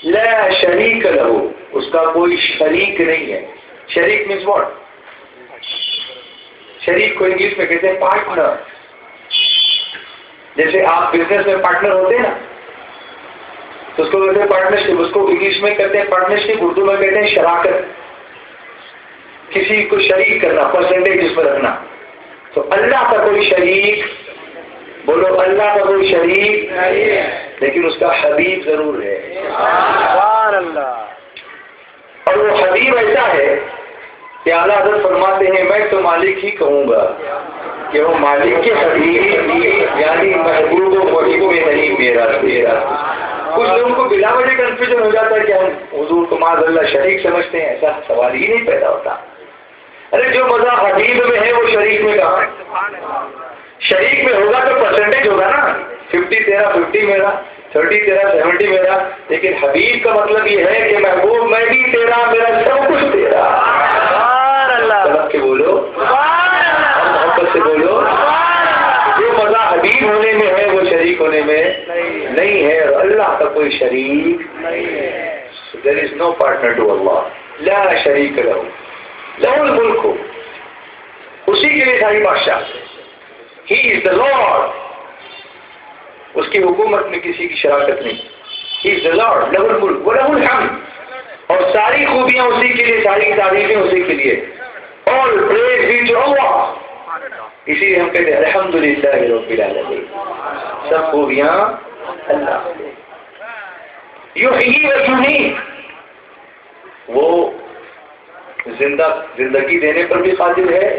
لا شریک لہ، اس کا کوئی شریک نہیں ہے۔ شریک means what؟ شریک کو انگلش میں کہتے ہیں پارٹنر۔ جیسے آپ بزنس میں پارٹنر ہوتے ہیں نا تو اس کو کہتے ہیں پارٹنرشپ، اس کو انگلش میں کہتے ہیں پارٹنرشپ، اردو میں کہتے ہیں شراکت، کسی کو شریک کرنا، پرسنٹیج اس میں رکھنا۔ تو اللہ کا کوئی شریک، بولو اللہ کا کوئی شریک نہیں ہے، لیکن اس کا حبیب ضرور ہے۔ سبحان اللہ۔ اور وہ حبیب ایسا ہے کہ اعلیٰ حضرت فرماتے ہیں میں تو مالک ہی کہوں گا کہ وہ مالک کے حبیب یعنی محبوب و محبوب میں نہیں میرا۔ کچھ لوگوں کو بلا وجہ کنفیوژن ہو جاتا ہے کہ ہم حضور کو معاذ اللہ شریک سمجھتے ہیں، ایسا سوال ہی نہیں پیدا ہوتا۔ ارے جو مزہ حبیب میں ہے وہ شریک میں کہاں ہے؟ شریک میں ہوگا تو پرسنٹیج ہوگا نا، 50 تیرا 50 میرا، 30 تیرا 70 میرا، لیکن حبیب کا مطلب یہ ہے کہ محبوب میں بھی تیرا، میرا سب کچھ تیرا۔ سبق کے بولو اور محبت سے بولو۔ جو مزہ حبیب ہونے میں ہے وہ شریک ہونے میں نہیں ہے، اور اللہ کا کوئی شریک نہیں ہے۔ There is no partner to Allah. لا شریک لہ، لہ الملک، اسی کے لیے ساری بادشاہ، He is the Lord. اس کی حکومت میں کسی کی شراکت نہیں۔ He is the Lord. لہ الملک ولہ الحمد، اور ساری خوبیاں اسی کے لیے، ساری تعریفیں اسی کے لیے۔ All praise be to Allah. اسی لیے ہم کہتے ہیں الحمدللہ رب العالمین، سب خوبیاں اللہ۔ یحیی و یمیت، وہ زندگی دینے پر بھی قادر ہے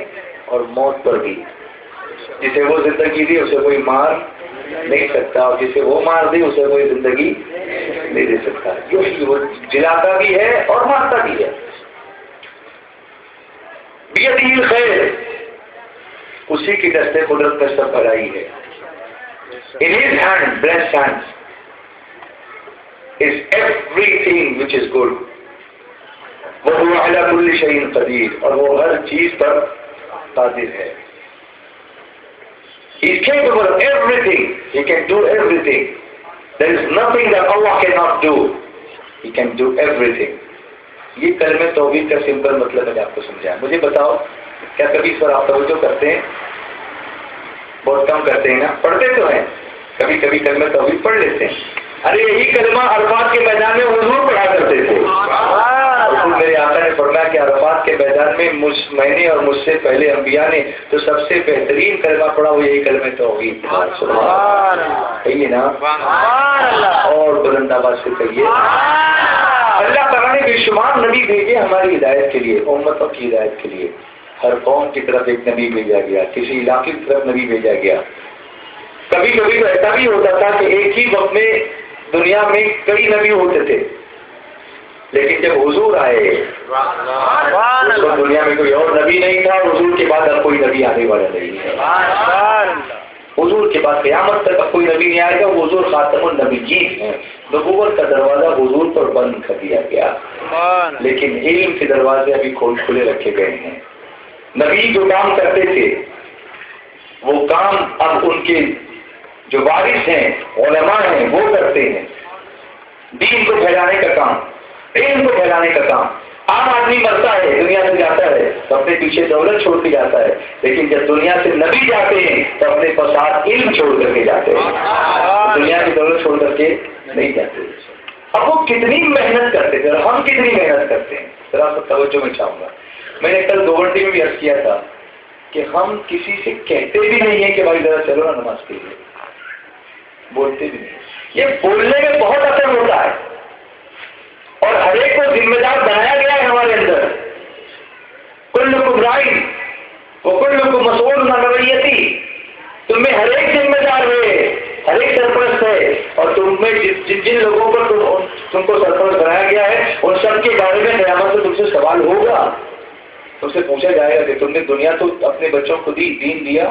اور موت پر بھی۔ جسے وہ زندگی دی اسے کوئی مار نہیں سکتا، اور جسے وہ مار دی اسے کوئی زندگی نہیں دے سکتا۔ وہ جلاتا بھی ہے اور مارتا بھی ہے۔ بیدہ الخیر، اسی کی دستے قدرت میں سب بھلائی ہے۔ In his hand, blessed hands, is everything which is good. وَهُوَ عَلَى كُلِّ شَيْءٍ قَدِيرٌ، اور وہ ہر چیز پر قادر ہے۔ He is capable of everything. He can do everything. There is nothing that Allah cannot do. He can do everything. یہ کلمہ توحید کا سمپل مطلب میں نے آپ کو سمجھایا۔ مجھے بتاؤ کیا کبھی اس پر آپ توجہ کرتے ہیں؟ بہت کم کرتے ہیں نا، پڑھتے تو ہیں کبھی کبھی کلمہ توحید پڑھ لیتے ہیں. ارے یہی کلمہ عرفات کے میدان میں حضور پڑھا کرتے تھے. میرے آقا نے فرمایا کہ عرفات کے میدان میں میں نے اور مجھ سے پہلے انبیاء نے تو سب سے بہترین کلمہ پڑھا وہ یہی کلمہ توحید. کہیے نا اور بلند آواز سے کہیے. اللہ تعالیٰ نے بے شمار نبی بھیجے ہماری ہدایت کے لیے، امتوں کی ہدایت کے لیے. ہر قوم کی طرف ایک نبی بھیجا گیا، کسی علاقے کی طرف نبی بھیجا گیا. کبھی کبھی تو ایسا بھی ہوتا تھا کہ ایک ہی وقت میں دنیا میں کئی نبی ہوتے تھے، لیکن جب حضور آئے اس وقت دنیا میں کوئی اور نبی نہیں تھا. حضور کے بعد اب کوئی نبی آنے والا نہیں ہے. حضور کے بعد قیامت تک اب کوئی نبی نہیں آئے گا. حضور خاتم النبیین ہیں. نبوت کا دروازہ حضور پر بند کر دیا گیا، لیکن علم کے دروازے ابھی کھلے رکھے گئے ہیں. نبی جو کام کرتے تھے وہ کام اب ان کے جو وارث ہیں، علماء ہیں، وہ کرتے ہیں. دین کو پھیلانے کا کام، علم کو پھیلانے کا کام. عام آدمی مرتا ہے، دنیا سے جاتا ہے تو اپنے پیچھے دولت چھوڑ کے جاتا ہے، لیکن جب دنیا سے نبی جاتے ہیں تو اپنے پاس علم چھوڑ کر کے جاتے ہیں. دنیا کی دولت چھوڑ کر کے نہیں جاتے. اب وہ کتنی محنت کرتے تھے اور ہم کتنی محنت کرتے ہیں، ذرا سا توجہ میں چاہوں گا. میں نے کل گوورنٹی میں بھی عرض کیا تھا کہ ہم کسی سے کہتے بھی نہیں ہیں کہ بھائی ذرا چلو نا نماز کے لیے، بولتے بھی نہیں. یہ بولنے میں بہت اثر ہوتا ہے اور ہر ایک کو ذمہ دار بنایا گیا ہے ہمارے اندر. کلکم راعٍ وکلکم مسئول عن رعیتہ. تم میں ہر ایک ذمہ دار ہے، ہر ایک سرپرست ہے، اور تم میں جن لوگوں پر تم کو سرپرست بنایا گیا ہے ان سب کے بارے میں قیامت میں تم سے سوال ہوگا. تم سے پوچھا جائے گا کہ تم نے دنیا تو اپنے بچوں کو دین دیا،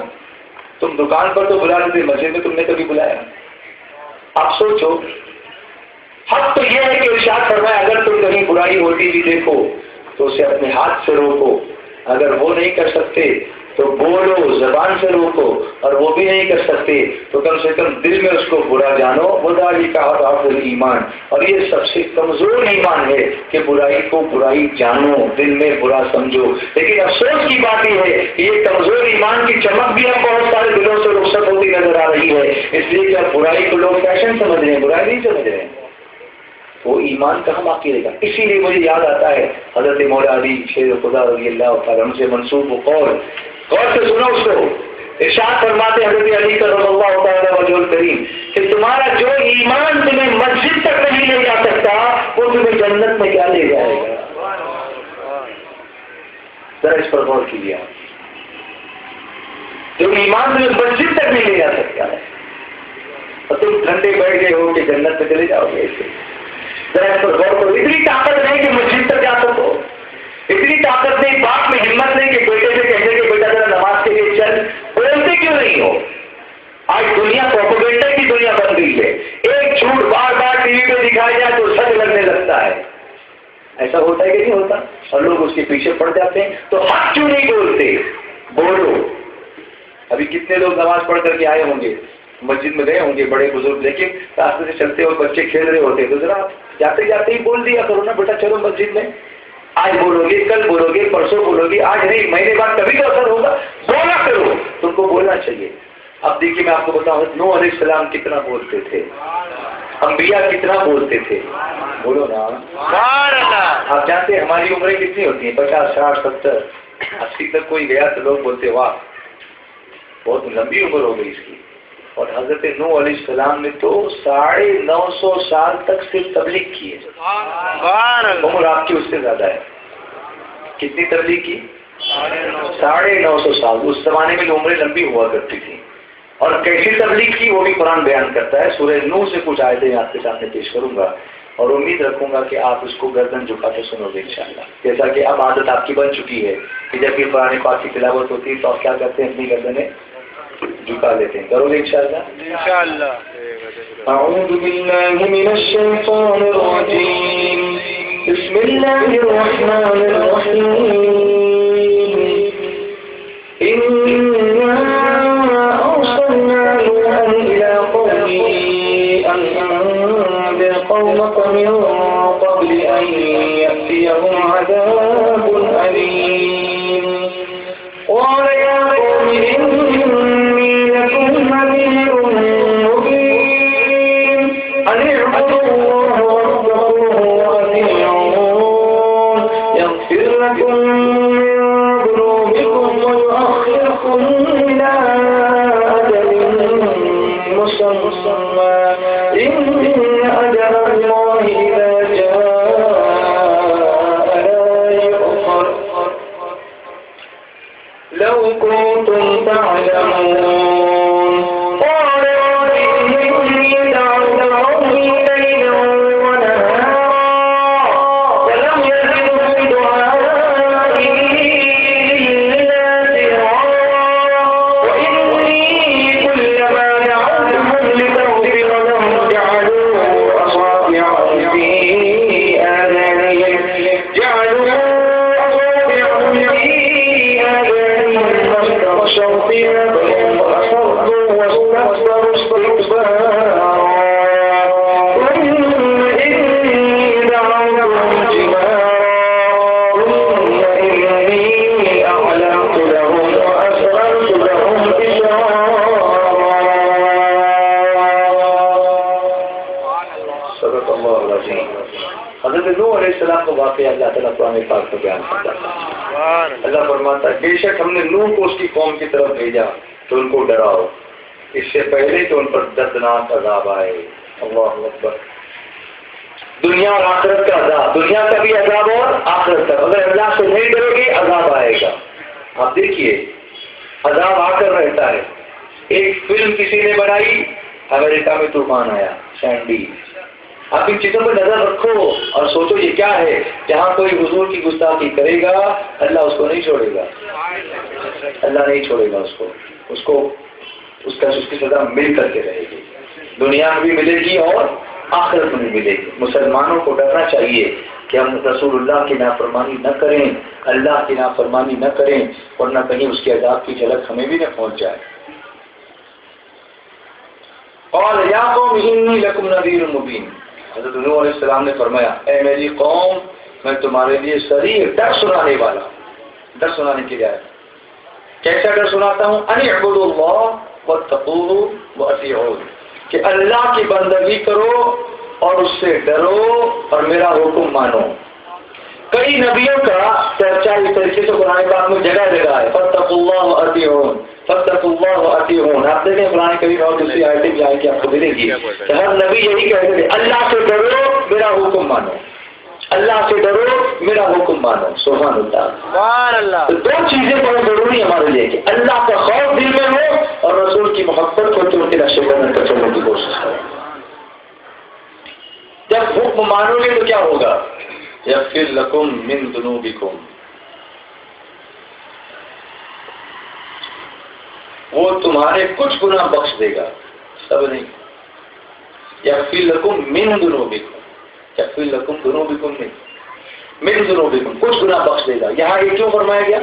تم دکان پر تو بلا لیتے، مسجد میں تم نے کبھی بلایا؟ آپ سوچو. حق تو یہ ہے کہ ارشاد فرمایا اگر تم کہیں برائی ہوتی بھی دیکھو تو اسے اپنے ہاتھ سے روکو. اگر وہ نہیں کر سکتے تو بولو، زبان سے روکو، اور وہ بھی نہیں کر سکتے تو کم سے کم دل میں اس کو برا جانو. وذالک اضعف الایمان. اور یہ سب سے کمزور ایمان ہے کہ برائی کو برائی جانو، دل میں برا سمجھو. لیکن افسوس کی بات یہ ہے کہ یہ کمزور ایمان کی چمک بھی اب بہت سارے دلوں سے رخصت ہوتی نظر آ رہی ہے، اس لیے کہ اب برائی کو لوگ فیشن سمجھ رہے ہیں، برائی نہیں سمجھ رہے ہیں. وہ ایمان کہاں باقی رہے گا. اسی لیے مجھے یاد آتا ہے حضرت مولا علی شیر خدا رضی اللہ تعالیٰ عنہ سے منسوب وہ قول، غور سے سنو اس کو. ارشاد فرماتے حضرت علی کرم اللہ تعالیٰ وجہ الکریم کہ تمہارا جو ایمان تمہیں مسجد تک نہیں لے جا سکتا وہ تمہیں جنت میں کیا لے جائے گا. ذرا اس پر غور کیجیے. جو ایمان تمہیں مسجد تک نہیں لے جا سکتا ہے اور تم ٹھنڈے بیٹھ گئے ہو کہ جنت میں چلے جاؤ گے. اسے ذرا اس پر غور کرو. اتنی طاقت نہیں کہ مسجد تک جا سکو، اتنی طاقت نہیں، باپ میں ہمت نہیں کہ بیٹے سے کہتے کہ بیٹا ذرا نماز کے لیے چل. بولتے کیوں نہیں ہو؟ آج دنیا پروپیگنڈا کی دنیا بن گئی ہے. ایک جھوٹ بار بار ٹی وی پہ دکھایا جائے تو سچ لگنے لگتا ہے. ایسا ہوتا ہے کہ نہیں ہوتا؟ اور لوگ اس کے پیچھے پڑ جاتے ہیں. تو حق کیوں نہیں بولتے؟ بولو. ابھی کتنے لوگ نماز پڑھ کر کے آئے ہوں گے، مسجد میں گئے ہوں گے بڑے بزرگ، لیکن راستے سے چلتے اور بچے کھیل رہے ہوتے تو ذرا جاتے جاتے ہی بول دیا کرو نا بیٹا چلو مسجد میں. آج بولو گے، کل بولو گے، پرسوں بولو گے، آج نہیں مہینے بعد کبھی تو اثر ہوگا. بولا کرو، تم کو بولنا چاہیے. اب دیکھیے میں آپ کو بتاؤں نوح علیہ السلام کتنا بولتے تھے، انبیاء کتنا بولتے تھے. بولو نا. آپ جانتے ہیں ہماری عمریں کتنی ہوتی ہیں؟ 50 60 70 80 تک کوئی گیا تو لوگ بولتے واہ بہت لمبی عمر ہو گئی اس کی. اور حضرت نوح علیہ السلام نے تو 950 سال تک صرف تبلیغ کی ہے. عمر آپ کی اس سے زیادہ ہے. کتنی تبلیغ کی؟ 950 سال. اس زمانے میں عمریں لمبی ہوا کرتی تھی. اور کیسی تبلیغ کی وہ بھی قرآن بیان کرتا ہے. سورہ نوح سے کچھ آیتیں آپ کے سامنے پیش کروں گا اور امید رکھوں گا کہ آپ اس کو گردن جھکا کے سنو گے انشاءاللہ. جیسا کہ اب عادت آپ کی بن چکی ہے کہ جب بھی قرآن پاک کی تلاوت ہوتی ہے تو آپ کیا کرتے ہیں؟ اپنی گردنیں جھکا لیتے ہیں. کرو گے انشاءاللہ. اعوذ باللہ من الشیطان الرجیم. بسم اللہ الرحمن الرحیم. انا ارسلنا نوحا الى قومه ان انذر قومك من قبل ان يأتيهم عذاب أليم. قال يا قوم إني لكم نذير مبين. يغفر لكم من ذنوبكم ويؤخركم إلى أجل مسمى إن أجل الله إذا جاء لا يؤخر لو كنتم تعلمون اللہ تعالیٰ قرآن پاک کو بیان کرتا ہے. اللہ فرماتا ہے بے شک ہم نے نوح کو اس کی قوم کی طرف بھیجا تو ان کو ڈراؤ اس سے پہلے کہ ان پر دردناک عذاب آئے. اللہ اکبر. دنیا اور آخرت کا عذاب, دنیا کا بھی عذاب اور آخرت کا. اگر اللہ سے نہیں ڈرو گے عذاب آئے گا. آپ دیکھیے عذاب آ کر رہتا ہے. ایک فلم کسی نے بنائی, امریکہ میں طوفان آیا سینڈی. آپ ان چیزوں پر نظر رکھو اور سوچو یہ کیا ہے. جہاں کوئی حضور کی گستاخی کرے گا اللہ اس کو نہیں چھوڑے گا, اللہ نہیں چھوڑے گا اس کو اس کی سزا مل کر کے رہے گی. دنیا میں بھی ملے گی اور آخرت میں بھی ملے گی. مسلمانوں کو ڈرنا چاہیے کہ ہم رسول اللہ کی نافرمانی نہ کریں, اللہ کی نافرمانی نہ کریں, ورنہ کہیں اس کے عذاب کی جھلک ہمیں بھی نہ پہنچ جائے. اور یا قوم انی لکم نذیر مبین. حضرت نوح علیہ السلام نے فرمایا اے میری قوم میں تمہارے لیے صریح ڈر سنانے والا ہوں. ڈر سنانے کے لیے آیا. کیسا ڈر سناتا ہوں؟ ان اعبدوا اللہ واتقوہ واطیعون, کہ اللہ کی بندگی کرو اور اس سے ڈرو اور میرا حکم مانو. کئی نبیوں کا چرچا اس طریقے سے قرآن پاک میں جگہ جگہ ہے. فاتقوا اللہ واطیعون, فاتقوا اللہ واطیعون. آپ دیکھیں قرآن کریم اور دوسری آیتیں بھی آئیں کہ آپ کو ملے گی. ہر نبی یہی کہتے تھے اللہ سے ڈرو میرا حکم مانو, اللہ سے ڈرو میرا حکم مانو. سبحان اللہ, سبحان اللہ. دو چیزیں بہت ضروری ہمارے لیے کہ اللہ کا خوف دل میں ہو اور رسول کی محبت کو چون کے نقش قدم پر چلنے کی کوشش کریں. جب حکم مانو گے تو کیا ہوگا؟ یغفر لکم من ذنوبکم, وہ تمہارے کچھ گناہ بخش دے گا, سب نہیں. یغفر لکم من ذنوبکم, یغفر لکم ذنوبکم نہیں, من ذنوبکم کچھ گناہ بخش دے گا. یہاں یہ کیوں فرمایا گیا؟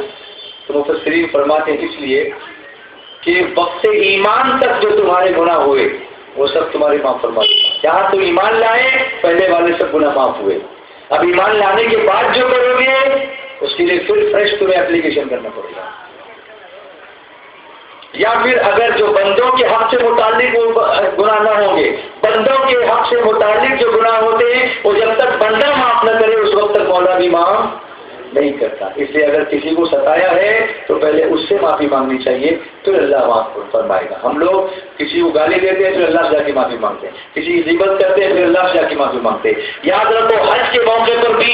تو مفسرین فرماتے ہیں اس لیے کہ وقت ایمان تک جو تمہارے گناہ ہوئے وہ سب تمہارے معاف فرما دے گا. یہاں تو ایمان لائے پہلے والے سب گناہ معاف ہوئے. اب ایمان لانے کے بعد جو کرو گے اس کے لیے پھر فریش تمہیں اپلیکیشن کرنا پڑے گا. یا پھر اگر جو بندوں کے حق سے متعلق گناہ نہ ہوں گے, بندوں کے حق سے متعلق جو گناہ ہوتے ہیں وہ جب تک بندہ معاف نہ کرے اس وقت تک مولا بھی معاف نہیں کرتا. اس لیے اگر کسی کو ستایا ہے تو پہلے اس سے معافی مانگنی چاہیے تو اللہ معاف فرمائے گا. ہم لوگ کسی کو گالی دیتے ہیں پھر اللہ سے جا کے معافی مانگتے ہیں, کسی کی غیبت کرتے ہیں پھر اللہ سے جا کے معافی مانگتے ہیں. یاد رکھو حج کے موقع پر بھی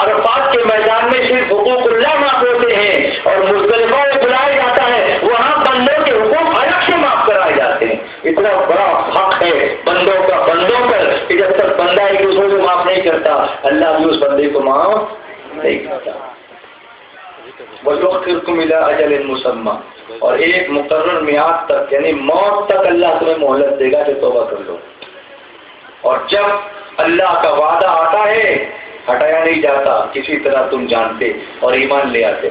عرفات کے میدان میں صرف حقوق اللہ معاف ہوتے ہیں اور مزدلفہ میں بلایا جاتا ہے وہاں بندوں کے حقوق الگ سے معاف کرائے جاتے ہیں. اتنا بڑا حق ہے بندوں کا بندوں پر کہ جب تک بندہ ایک دوسرے کو معاف نہیں کرتا اللہ بھی اس بندے کو معاف نہیں کرتا. وَيُؤَخِّرُكُمْ إِلَىٰ أَجَلٍ مُّسَمًّى, اور ایک مقرر میعاد تک یعنی موت تک اللہ تمہیں مہلت دے گا کہ توبہ کر لو. اور جب اللہ کا وعدہ آتا ہے ہٹایا نہیں جاتا, کسی طرح تم جانتے اور ایمان لے آتے.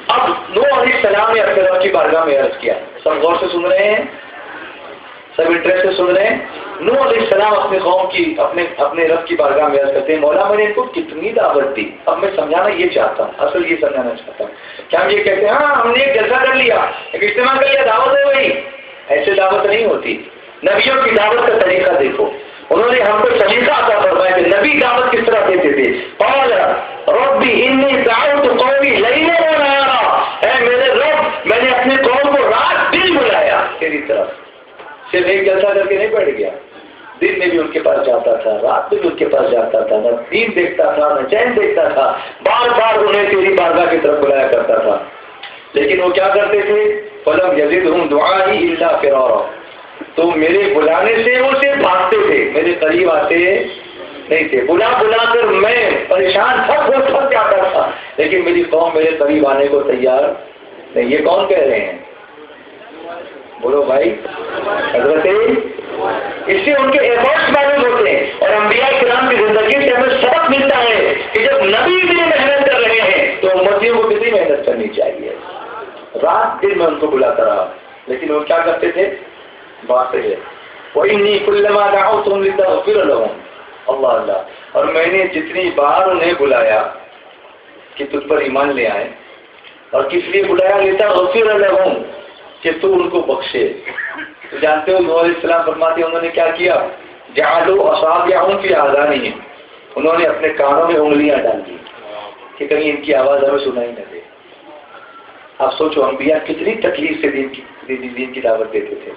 اب نوح علیہ السلام نے اپنے رب کی بارگاہ میں عرض کیا. سب غور سے سن رہے ہیں, سب انٹرسٹ سے سن رہے ہیں. نوح علیہ السلام اپنے قوم کی اپنے رب کی بارگاہ میں عرض کرتے ہیں مولا میں نے ان کو کتنی دعوت دی, اب میں سمجھانا یہ چاہتا ہوں, اصل یہ سمجھانا چاہتا ہوں. کیا ہم یہ کہتے ہیں ہاں ہم نے ایک جلسہ کر لیا, ایک اجتماع کر لیا, دعوت ہے وہی؟ ایسے دعوت نہیں ہوتی. نبیوں کی دعوت کا طریقہ دیکھو, انہوں نے ہم کو طریقہ عطا فرمایا کہ نبی دعوت کس طرح دیتے تھے. قال رب انی صرف ایک جلسہ کر کے نہیں بیٹھ گیا، دن میں بھی ان کے پاس جاتا تھا، رات میں بھی ان کے پاس جاتا تھا، نہ دین دیکھتا تھا نہ چین دیکھتا تھا، بار بار انہیں تیری بارگاہ کی طرف بلایا کرتا تھا. لیکن وہ کیا کرتے تھے؟ فَلَمْ يَزِدْهُمْ دُعَائِي إِلَّا فِرَارًا، تو میرے بلانے سے وہ صرف بھاگتے تھے، میرے قریب آتے نہیں تھے. بلا بلا کر میں پریشان تھک جاتا تھا، لیکن میری قوم میرے قریب آنے کو تیار نہیں. یہ کون کہہ رہے ہیں؟ بولو بھائی، حضرت. اس سے ان کے ایفرٹس معلوم ہوتے ہیں، اور انبیاء کرام کی زندگی سے ہمیں سبق ملتا ہے کہ جب نبی بھی محنت کر رہے ہیں تو امتیوں کو کتنی محنت کرنی چاہیے. رات دن میں ان کو بلاتا رہا، لیکن وہ کیا کرتے تھے؟ بات ہے وَإِنِّي كُلَّمَا دَعَوْتُهُمْ لِتَغْفِرَ لَهُمْ، اللہ اللہ، اور میں نے جتنی بار انہیں بلایا کہ تجھ پر ایمان لے آئیں، اور کس لیے بلایا؟ لِتَغْفِرَ لَهُمْ، کہ تو ان کو بخشے. تو جانتے ہو نوح علیہ السلام فرماتے ہیں انہوں نے کیا کیا؟ جعلوا اصابعهم فی آذانہم، انہوں نے اپنے کانوں میں انگلیاں ڈال دی کہ کہیں ان کی آواز ہمیں سنائی نہ دے. آپ سوچو انبیاء کتنی تکلیف سے دین کی دعوت دیتے تھے.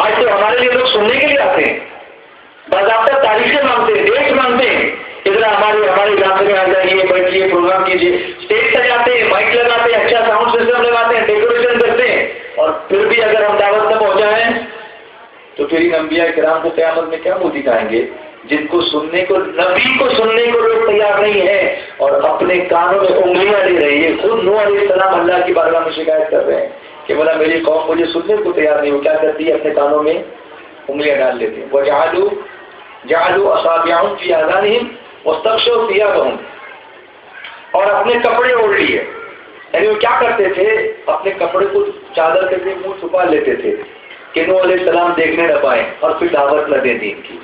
آج تو ہمارے لیے لوگ سننے کے لیے آتے ہیں، باضابطہ تاریخیں مانگتے ہیں، ڈیٹ مانگتے ہیں، ادھر ہمارے علاقے میں آ جائیے، بیٹھیے، پروگرام کیجیے، اسٹیج سجاتے ہیں، مائک لگاتے ہیں، اچھا ساؤنڈ سسٹم لگاتے ہیں، ڈیکوریشن کرتے ہیں، اور پھر بھی اگر ہم دعوت نہ پہنچائیں تو پھر ان انبیاء کرام کو قیامت میں کیا منہ دکھائیں گے؟ جن کو سننے کو، نبی کو سننے کو لوگ تیار نہیں ہیں اور اپنے کانوں میں انگلیاں لے رہے ہیں. خود نوح علیہ السلام اللہ کی بارگاہ میں شکایت کر رہے ہیں کہ بولا میری قوم مجھے سننے کو تیار نہیں. وہ کیا کرتی ہے؟ اپنے کانوں میں انگلیاں ڈال لیتے ہیں. وَجَعَلُوا أَصَابِعَهُمْ فِي آذَانِهِمْ وَاسْتَغْشَوْا ثِيَابَهُمْ، اور اپنے کپڑے اوڑھ لیے. یعنی وہ کیا کرتے تھے؟ اپنے کپڑے کو چادر کے منہ چھپا لیتے تھے کہ نوح علیہ السلام دیکھنے نہ پائیں اور پھر دعوت نہ دیں دین کی.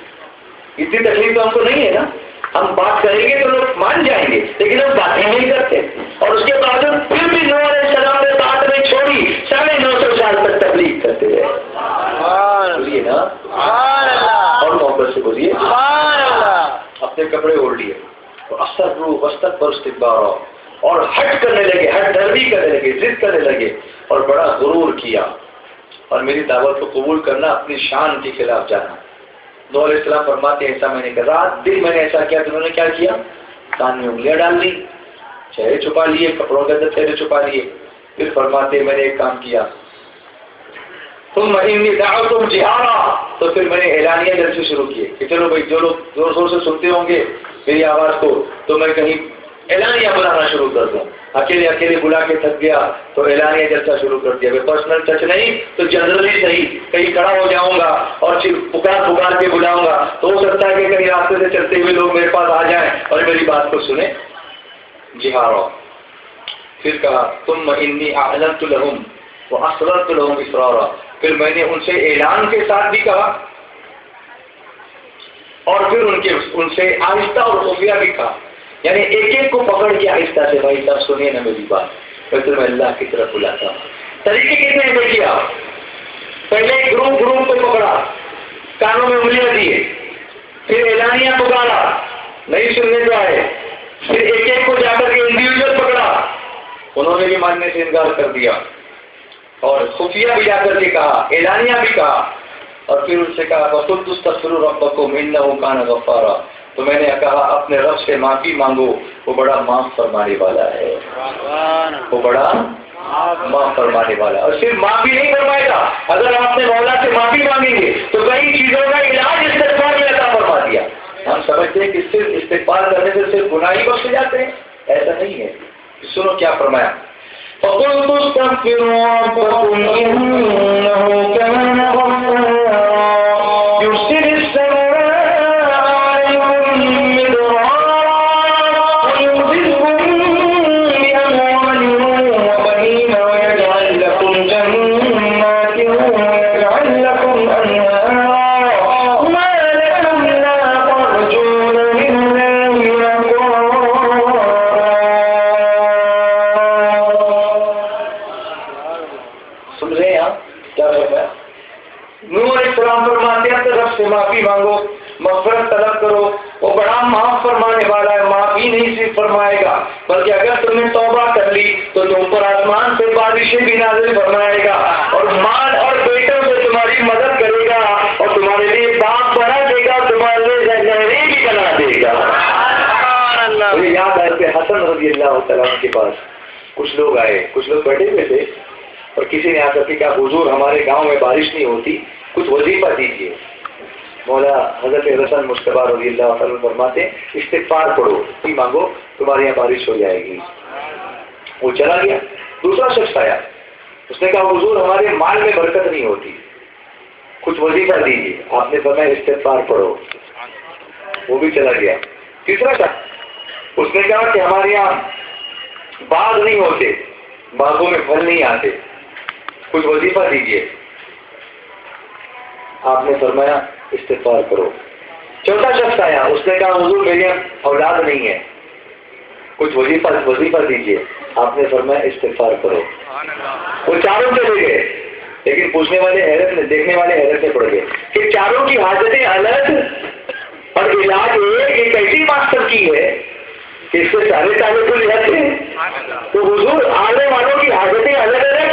اتنی تکلیف تو ہم کو نہیں ہے نا. ہم بات کریں گے تو لوگ مان جائیں گے، لیکن ہم باتیں نہیں کرتے. اور اس کے بعد پھر بھی نوح علیہ السلام نے بات نہیں چھوڑی، 950 سال تک تبلیغ کرتے رہے. بولیے نا، اور محبت سے بولیے. اپنے کپڑے اوڑھ لیے اور ہٹ کرنے لگے، ہٹ دروی کرنے لگے، ضد کرنے لگے، اور بڑا غرور کیا. اور میری دعوت کو قبول کرنا اپنی شان کے خلاف جانا. نوح علیہ السلام فرماتے ہیں ایسا میں نے کہا، رات دن میں نے ایسا کیا. انہوں نے کیا کیا؟ کان میں انگلیاں ڈال لی، چہرے چھپا لیے، کپڑوں کے اندر چہرے چھپا لیے. پھر فرماتے ہیں میں نے ایک کام کیا، ثم انی دعوتہم جہارا، تو پھر میں نے اعلانیہ جلسے شروع کیے کہ چلو بھائی جو لوگ زور زور سے سنتے ہوں گے میری آواز کو تو میں کہیں اعلانیہ بلانا شروع کر دوں. اکیلے بلا کے تھک گیا تو اعلانیہ جلسہ شروع کر دیا. پرسنل ٹچ نہیں تو جنرلی صحیح، کہیں کھڑا ہو جاؤں گا اور پکار کے بلاؤں گا تو ہو سکتا ہے کہ کہیں راستے سے چلتے ہوئے لوگ میرے پاس آ جائیں اور میری بات کو سنیں. جہارا. پھر کہا ثم انی اعلنت لهم واسررت لهم اسرارا، پھر میں نے ان سے اعلان کے ساتھ بھی کہا اور پھر ان سے آہستہ اور خفیہ بھی کہا. یعنی ایک ایک کو پکڑ کے آہستہ سے، بھائی صاحب سنیے نا میری بات، پھر میں اللہ کی طرف بلاتا ہوں. طریقے کتنے میں کیا؟ پہلے گروپ کو پکڑا، کانوں میں انگلیاں دیے، پھر اعلانیہ پکارا، نہیں سننے کو آئے، پھر ایک ایک کو جا کر کے انڈیویجل پکڑا، انہوں نے بھی ماننے سے انکار کر دیا، اور خفیہ بھی جا کر کے کہا، اعلانیہ بھی کہا، اور پھر ان سے کہا وَقُلْتُ اسْتَغْفِرُوا رَبَّكُمْ إِنَّهُ كَانَ غَفَّارًا، تو میں نے کہا اپنے رب سے معافی مانگو، وہ بڑا معاف فرمانے والا ہے، وہ بڑا معاف فرمانے والا. اور صرف معافی نہیں فرمائے گا، اگر ہم اپنے مولا سے معافی مانگیں گے تو کئی چیزوں کا علاج استغفار میں عطا فرما دیا. ہم سمجھتے ہیں کہ صرف استغفار کرنے سے صرف گناہ ہی بخشے جاتے ہیں، ایسا نہیں ہے. سنو کیا فرمایا، فَقُلْتُ اسْتَغْفِرُوا رَبَّكُمْ إِنَّهُ كَانَ غَفَّارًا يُرْسِلِ السَّمَاءَ عَلَيْكُم مِّدْرَارًا وَيُمْدِدْكُم بِأَمْوَالٍ وَبَنِينَ وَيَجْعَل لَّكُمْ جَنَّاتٍ وَيَجْعَل لَّكُمْ أَنْهَارًا مَا لَكُمْ لَا تَرْجُونَ لِلَّهِ وَقَارًا. سن رہے ہیں آپ کیا فرمایا؟ نوح علیہ السلام فرماتے ہیں تو رب سے معافی مانگو، مغفرت طلب کرو، وہ بڑا معاف فرمانے والا ہے. معافی نہیں صرف فرمائے گا بلکہ اگر تم نے توبہ کر لی تو تم پر آسمان سے بارشیں بھی نازل فرمائے گا اور مال اور بیٹوں سے تمہاری مدد کرے گا. حضرت حسن رضی اللہ تعالیٰ عنہ کے پاس کچھ لوگ آئے، کچھ لوگ بیٹھے ہوئے تھے اور کسی نے آ کر کے کہا حضور ہمارے گاؤں میں بارش نہیں ہوتی، کچھ وظیفہ دیجیے۔ مولا حضرت حسن مصطفیٰ رضی اللہ تعالیٰ فرماتے استغفار پڑھو، مانگو، تمہارے یہاں بارش ہو جائے گی۔ وہ چلا گیا۔ دوسرا شخص آیا، اس نے کہا حضور ہمارے مال میں برکت نہیں ہوتی، کچھ وظیفہ دیجیے۔ آپ نے فرمایا استغفار پڑھو، وہ بھی چلا گیا۔ تیسرا شخص، اس نے کہا کہ ہمارے یہاں باغ نہیں ہوتے، باغوں میں پھل نہیں آتے، کچھ وظیفہ دیجیے۔ آپ نے فرمایا استغفار کرو۔ چوتھا شخص آیا، اس نے کہا حضور میرے یہاں اولاد نہیں ہے، کچھ وظیفہ دیجیے۔ آپ نے فرمایا استغفار کرو۔ وہ چاروں چلے گئے، لیکن پوچھنے والے حیرت میں، دیکھنے والے حیرت میں پڑ گئے کہ چاروں کی حاجتیں الگ اور علاج ایک ایسی ماسٹر کی ہے کہ اس سے سارے تعلق لیتے ہیں۔ تو حضور آنے والوں کی حاجتیں الگ الگ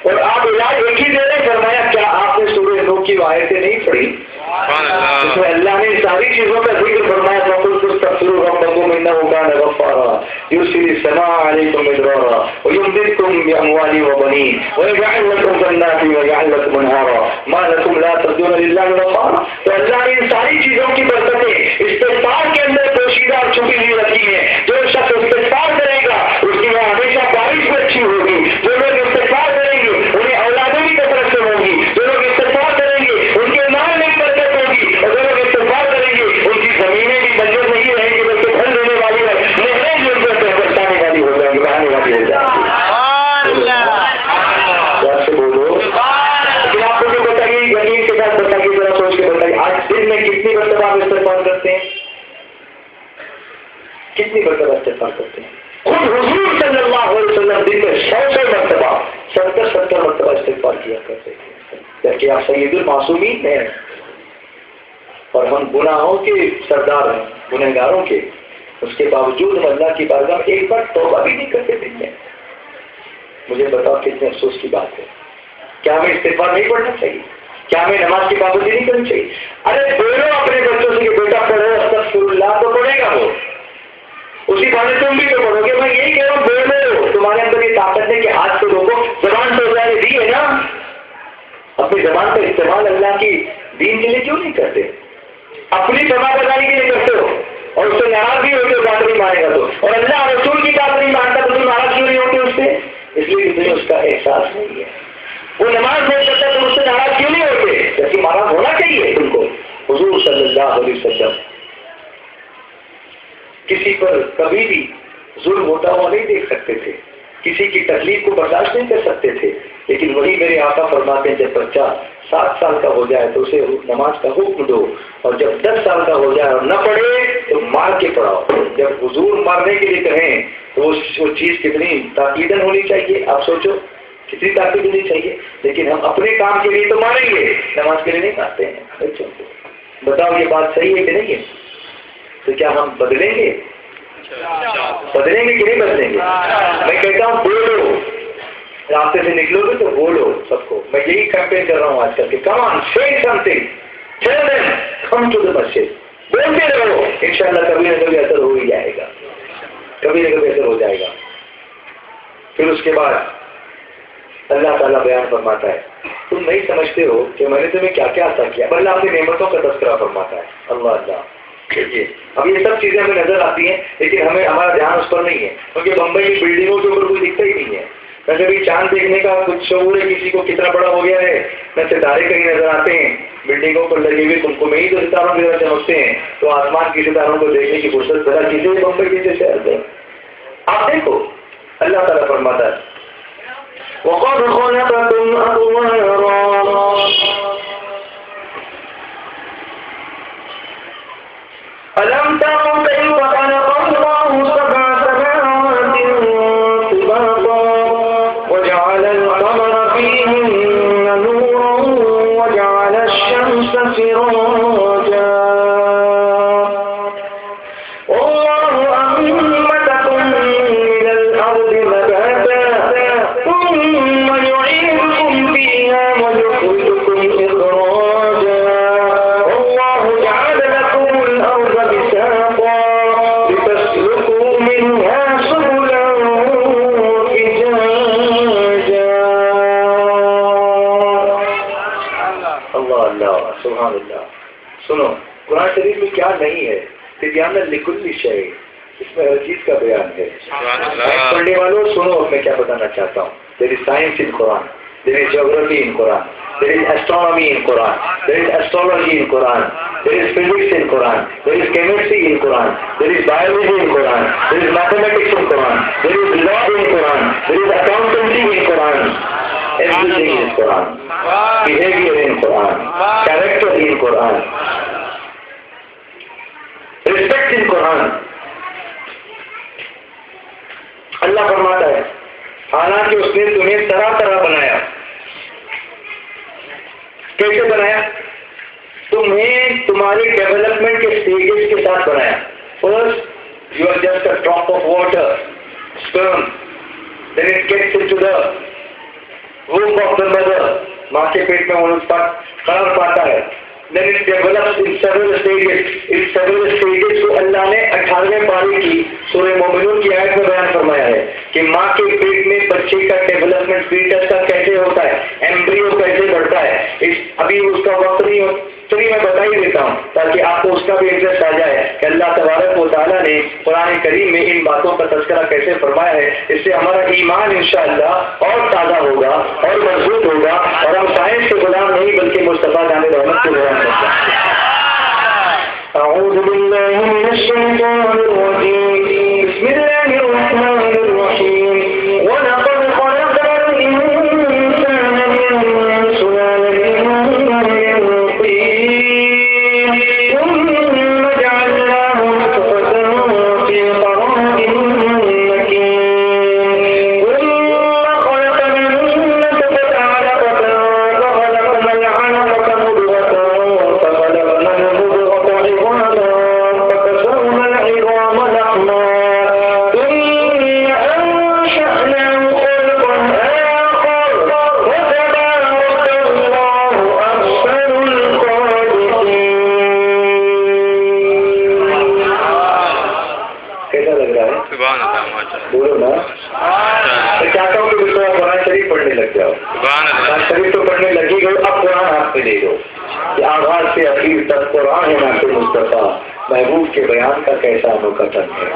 اور آپ علاج ایک ہی دے رہے۔ فرمایا کیا آپ نے سورہ نوح کی آیتیں نہیں پڑھی اس میں اللہ نے ساری چیزوں کا ذکر فرمایا؟ فاستغفروا ربكم انه كان غفارا يرسل السماء عليكم مدرارا ويمددكم باموال وبنين ويجعل لكم جنات ويجعل لكم انهارا ما لكم لا ترجون لله وقارا۔ تو اللہ نے ان ساری چیزوں کی برکتیں استغفار کے اندر پوشیدہ اور چھپی ہوئی رکھی ہیں۔ جو شخص استغفار کرے گا اس کی وہاں ہمیشہ بارش بھی اچھی ہوگی۔ جو لوگ استغفار کریں گے انہیں اولادیں بھی کثرت سے ہوں گی۔ جو لوگ استغفار کریں گے ان کے مال میں برکت ہوگی، اور جو لوگ استغفار کریں گے ان کی زمینیں بھی بنجر نہیں رہیں گی بلکہ پھل دینے والی ہے، نہریں جو برسانے والی ہو جائیں گی، بہانے والی ہو جائیں گی۔ آپ سے بولو، لیکن آپ مجھے بتائیے، یقین کے ساتھ بتائیے، ذرا سوچ کے بتائیے، آج دن میں کتنی مرتبہ آپ استغفار کرتے ہیں؟ کتنی مرتبہ استغفار کرتے ہیں؟ خود حضور صلی اللہ علیہ وسلم دن میں 100 مرتبہ 70 مرتبہ استغفار کیا کرتے تھے، جبکہ آپ سید المعصومین ہیں اور ہم گناہوں کے سردار ہیں، گنہگاروں کے، اس کے باوجود ہم اللہ کی بارگاہ میں ایک بار توبہ بھی نہیں کرتے دن میں۔ مجھے بتاؤ کتنے افسوس کی بات ہے۔ کیا ہمیں استغفار نہیں پڑھنا چاہیے؟ کیا ہمیں نماز کی پابندی نہیں کرنی چاہیے؟ ارے بولو اپنے بچوں سے کہ بیٹا پڑھو استغفر اللہ، تو پڑھے گا وہ، اسی بارے تم بھی تو پڑھو گے۔ میں یہی کہہ رہا ہوں، بولو، تمہارے اندر یہ طاقت ہے کہ ہاتھ سے روکو، زبان تو اللہ نے دی ہے نا، اپنی زبان کا استعمال اللہ کی دین کے لیے کیوں نہیں کرتے؟ اپنی فرما برداری کے لیے کرتے ہو اور اس سے ناراض بھی ہوتے ہو، بات نہیں مانے گا تو، اور اللہ رسول کی بات نہیں مانتا تو تم ناراض کیوں نہیں ہوتے اس سے؟ اس لیے کہ تمہیں اس کا احساس نہیں ہے۔ وہ نماز نہیں کرتا تم اس سے ناراض کیوں نہیں ہوتے؟ جبکہ ناراض ہونا چاہیے تم کو۔ حضور صلی اللہ علیہ وسلم کسی پر کبھی بھی ظلم ہوتا ہوا نہیں دیکھ سکتے تھے، کسی کی تکلیف کو برداشت نہیں کر سکتے تھے، لیکن وہی میرے آقا فرماتے ہیں جب بچہ 7 سال کا ہو جائے تو اسے نماز کا حکم دو، اور جب 10 سال کا ہو جائے اور نہ پڑھے تو مار کے پڑھاؤ۔ جب حضور مارنے کے لیے کہیں تو وہ چیز کتنی تاکیدن ہونی چاہیے، آپ سوچو کتنی تاکید ہونی چاہیے۔ لیکن ہم اپنے کام کے لیے تو ماریں گے، نماز کے لیے نہیں مارتے ہیں بچوں کو۔ بتاؤ یہ بات صحیح ہے کہ نہیں ہے؟ تو کیا ہم بدلیں گے کہ نہیں بدلیں گے؟ میں کہتا ہوں بولو، راستے سے نکلو گے تو بولو سب کو۔ میں یہی کیمپین کر رہا ہوں آج کل کے، کم آن say something, tell them, come to the masjid، بولتے رہو، انشاءاللہ کبھی نہ کبھی اثر ہو ہی جائے گا، کبھی نہ کبھی اثر ہو جائے گا۔ پھر اس کے بعد اللہ تعالیٰ بیان فرماتا ہے، تم نہیں سمجھتے ہو کہ میں نے تمہیں کیا کیا عطا کیا، اللہ اپنی نعمتوں کا تذکرہ فرماتا ہے۔ اللہ اللہ، اب یہ سب چیزیں ہمیں نظر آتی ہیں لیکن ہمارا دھیان اس پر نہیں ہے، کیونکہ بمبئی کی بلڈنگوں کے اوپر کوئی دکھتا ہی نہیں ہے، نہ کبھی چاند دیکھنے کا کچھ شعور ہے کسی کو کتنا بڑا ہو گیا ہے، نہ ستارے کہیں نظر آتے ہیں۔ بلڈنگوں پر لگے ہوئے تم کو میں ہی تو ستاروں کی طرح چمکتے ہیں، تو آسمان کی ستاروں کو دیکھنے کی فرصت ذرا کسی بمبئی جیسے شہر میں آپ دیکھو۔ اللہ تعالیٰ فرماتا ہے وَقَدْ خَلَقَكُمْ أَطْوَارًا أَلَمْ تَرَوْا كَيْفَ خَلَقَ اللَّهُ سَبْعَ سَمَاوَاتٍ طِبَاقًا وَجَعَلَ الْقَمَرَ فِيهِنَّ نُورًا وَجَعَلَ الشَّمْسَ سِرَاجًا وَاللَّهُ أَنبَتَكُم مِّنَ الْأَرْضِ نَبَاتًا ثُمَّ يُعِيدُكُمْ فِيهَا سبحان اللہ. سنو قرآن شریف میں کیا نہیں ہے؟ تبیان لکل شیء، اس میں ہر چیز کا بیان ہے. پڑھنے والوں سنو میں کیا بتانا چاہتا ہوں. There is science in Quran, there is geography in Quran, there is astronomy in Quran, there is astrology in Quran, there is physics in Quran, there is chemistry in Quran, there is biology in Quran, there is mathematics in Quran, there is law in Quran, there is accountancy in Quran. Everything is Quran. Behavior in Quran, character in Quran, respect in Quran. اللہ فرماتا ہے حالانکہ اس نے تمہیں طرح طرح بنایا. کیسے بنایا؟ تمہیں تمہاری ڈیولپمنٹ کے اسٹیجز کے ساتھ بنایا. First you are just a drop of water, sperm, then it gets into the womb of the mother. ماں کے پیٹ میں وہ قرار پاتا ہے. Then it develops in several stages. In several stages کو اللہ نے 18ویں پارے کی سورہ مومنون کی آیت میں بیان فرمایا ہے کہ ماں کے پیٹ میں بچے کا ڈیولپمنٹ فیٹس کا کیسے ہوتا ہے، ایمبریو کیسے بڑھتا ہے. ابھی اس کا وقت نہیں ہو، چلیے میں بتا ہی دیتا ہوں تاکہ آپ کو اس کا بھی انٹرسٹ آ جائے کہ اللہ تبارک و تعالیٰ نے قرآن کریم میں ان باتوں کا تذکرہ کیسے فرمایا ہے. اس سے ہمارا ایمان انشاءاللہ اور تازہ ہوگا اور مضبوط ہوگا اور ہم سائنس کے غلام نہیں بلکہ مصطفیٰ جان رحمت کے غلام ہوگا. اعوذ باللہ من الشیطان الرجیم، بسم اللہ الرحمن الرحیم. وَلَقَدْ خَلَقْنَا الْإِنسَانَ مِن سُلَالَةٍ مِّن طِينٍ ثُمَّ جَعَلْنَاهُ نُطْفَةً فِي قَرَارٍ مَّكِينٍ ثُمَّ خَلَقْنَا النُّطْفَةَ عَلَقَةً فَخَلَقْنَا الْعَلَقَةَ مُضْغَةً فَخَلَقْنَا الْمُضْغَةَ عِظَامًا فَكَسَوْنَا الْعِظَامَ لَحْمًا ثُمَّ أَنشَأْنَاهُ خَلْقًا آخَرَ وَتَبَارَكَ اللَّهُ أَحْسَنُ الْخَالِقِينَ. کیسا لگ رہا ہے؟ سبحان اللہ، ماشاءاللہ. بولو نا. میں چاہتا ہوں کہ تم قرآن شریف پڑھنے لگ جاؤ. سبحان اللہ. قرآن شریف تو پڑھنے لگی گئی، اب قرآن ہاتھ میں لے دو کہ آغاز سے اخیر تک قرآن ہے ناصر مصطفیٰ محبوب کے بیان کا کیسا انوکھا تن ہے.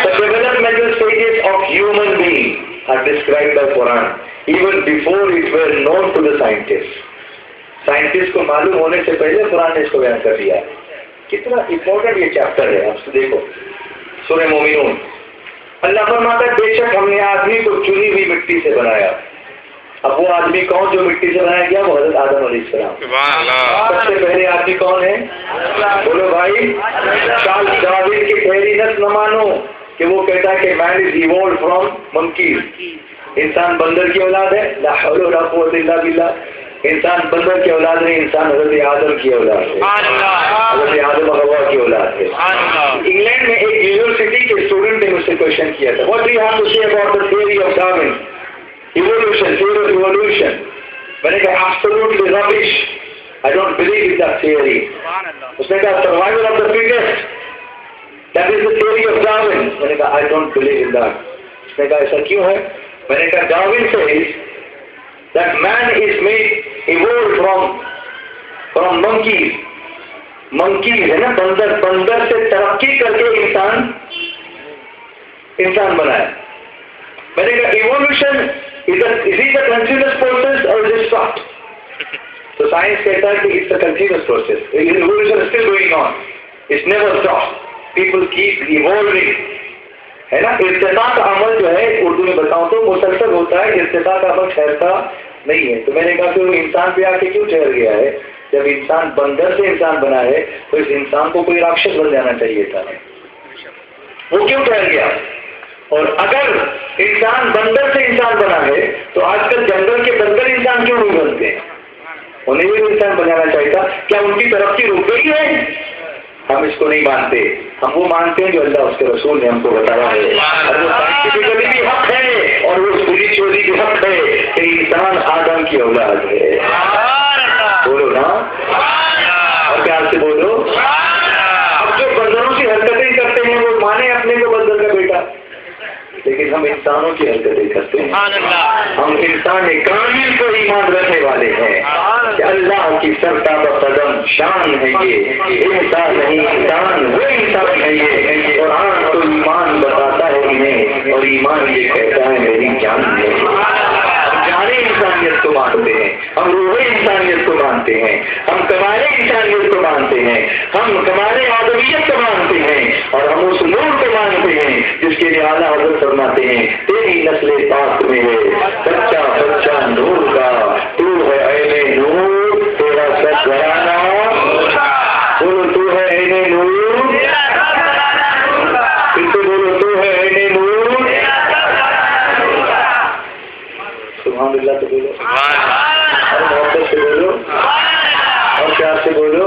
The developmental stages of human being are described by Quran even before it were known to the scientists. Scientist کو معلوم ہونے سے پہلے قرآن نے اس کو بیان کر دیا. کتنا امپورٹنٹ یہ چیپٹر ہے. آپ سے دیکھو سورہ مومنون، اللہ فرماتا ہے بے شک ہم نے آدمی کو چنی ہوئی مٹی سے بنایا. اب وہ آدمی کون جو مٹی سے بنایا گیا؟ وہ حضرت آدم علیہ السلام. سبحان اللہ. سب سے پہلے آدمی کون ہے؟ بولو بھائی. چارلس ڈارون کی پہلی نسل نہ مانو کہ وہ کہتا ہے کہ مین از ایوولڈ فرام منکیز. انسان بندر کی اولاد ہے. لا حول ولا قوت الا باللہ. انسان بندر کی اولاد نہیں، انسان حضرت آدم کی اولاد ہے. حضرت آدم اور حوا کی اولاد ہے. انگلینڈ میں ایک یونیورسٹی کے اسٹوڈنٹ نے مجھ سے کوشچن کیا تھا، what do you have to say about the theory of Darwin, evolution, theory of evolution. میں نے کہا absolutely rubbish, I don't believe in that theory. اس نے کہا survival of the fittest, that is the theory of Darwin. میں نے کہا I don't believe in that. اس نے کہا ایسا کیوں ہے؟ میں نے کہا Darwin says that man is made evolved from monkeys. monkeys ہے نا، بندر سے ترقی کر کے انسان بنا ہے. میں نے کہا evolution is it a continuous process or is it stopped? تو سائنس کہتا ہے کہ it's a continuous process. Evolution is still going on. It's never stopped. People keep evolving. ہے نا. ارتقاء کا عمل جو ہے اردو میں بتاؤں تو مسلسل ہوتا ہے، ارتقاء کا عمل ٹھہرتا نہیں ہے. تو میں نے کہا کہ وہ انسان پہ آ کے کیوں ٹھہر گیا ہے؟ جب انسان بندر سے انسان بنا ہے تو اس انسان کو کوئی راکشس بن جانا چاہیے تھا. وہ کیوں ٹھہر گیا؟ اور اگر انسان بندر سے انسان بنا ہے تو آج کل جنگل کے بندر انسان کیوں نہیں بنتے ہیں؟ انہیں بھی انسان بنانا چاہیے تھا. کیا ان کی ترقی رک گئی ہے؟ ہم اس کو نہیں مانتے. ہم وہ مانتے ہیں جو اللہ اس کے رسول نے ہم کو بتایا ہے. اور وہ سائنٹیفکلی بھی حق ہے اور وہ اسپرچولی بھی حق ہے کہ انسان آدم کی اولاد ہے. بولو نا، اور پیار سے بولو. اب جو بندروں کی حرکتیں کرتے ہیں وہ مانے اپنے کو بندر کا بیٹا، لیکن ہم انسانوں کی حرکتیں کرتے ہیں. سبحان اللہ. ہم انسان کامل کو ایمان رکھنے والے ہیں کہ اللہ کی سرتابہ قدم شان ہے یہ انسان نہیں، انسان وہ انسان ہے یہ. قرآن تو ایمان بتاتا ہے انہیں، اور ایمان یہ کہتا ہے میری جان ہے. جانے انسانیت کو مانتے ہیں، ہم روح انسانیت کو مانتے ہیں، ہم کمال انسانیت کو مانتے ہیں، ہم کمال آدمیت کو مانتے ہیں، اور ہم اس نور کو مانتے ہیں جس کے لیے اعلیٰ حضرت فرماتے ہیں تیری نسل پاک میں ہے بچہ بچہ نور کا، تو ہے عین نور تیرا سب گھرانہ، بولو تو ہے عین نور، پھر سے بولو تو ہے عین نور. سبحان اللہ. تو بولو اور محبت سے بولو اور پیار سے بولو.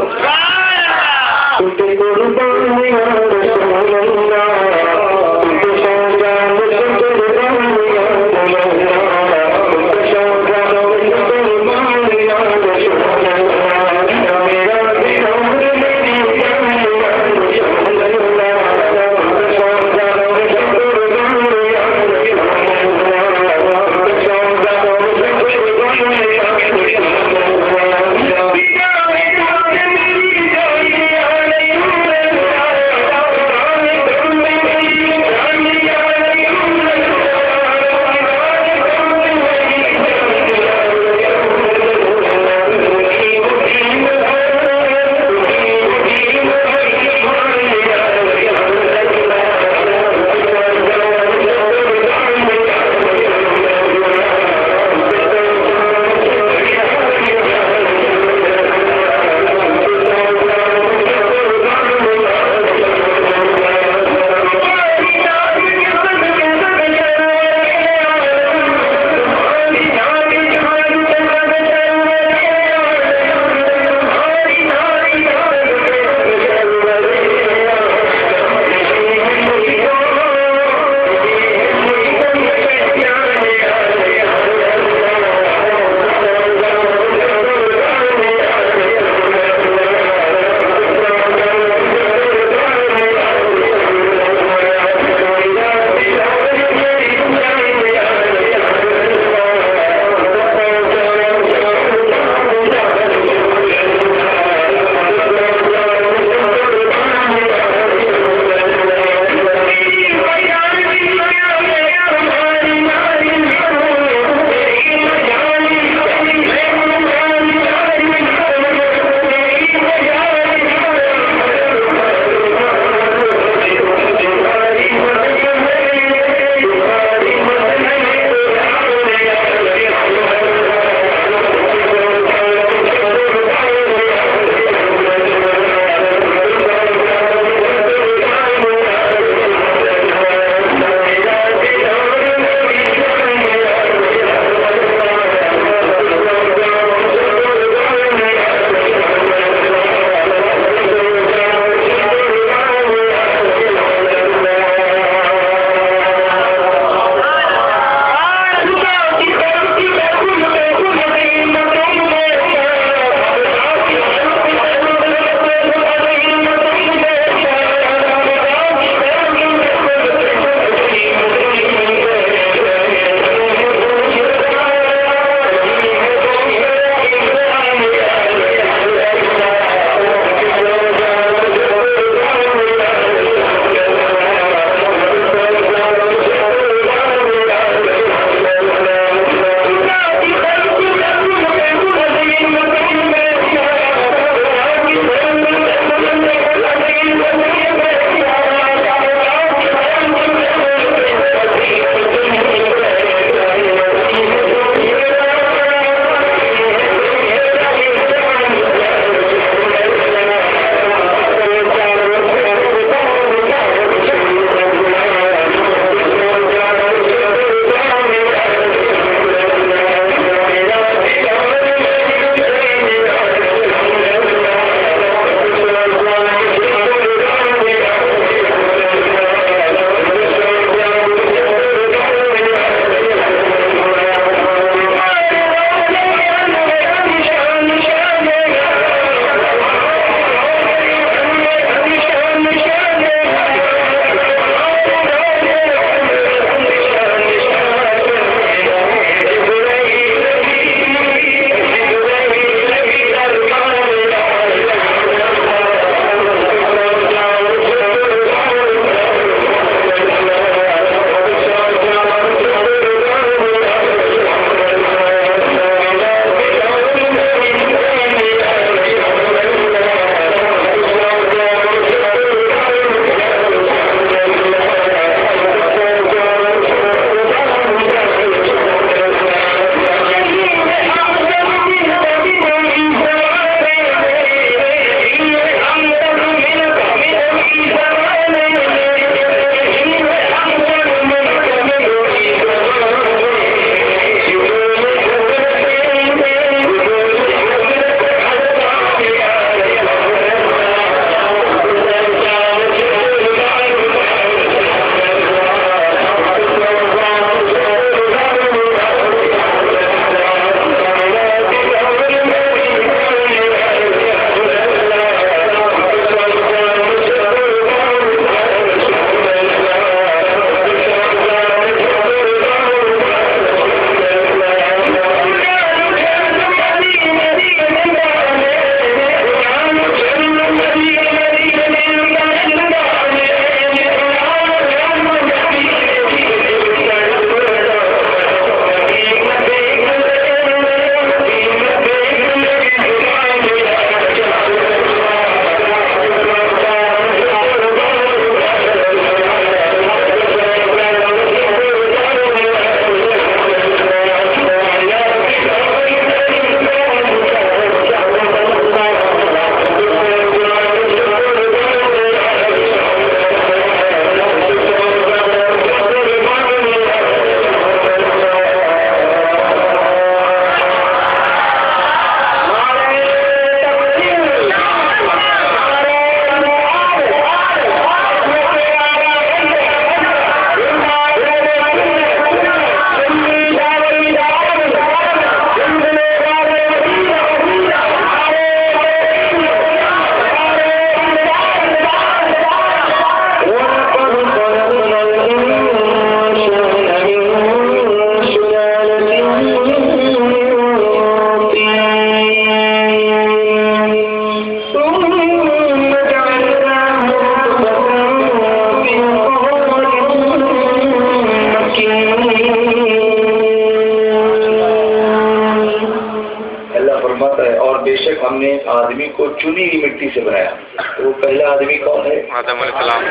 آدمی کو چنی ہوئی مٹی سے بنایا. تو وہ پہلا آدمی کون ہے؟ آدم علیہ السلام.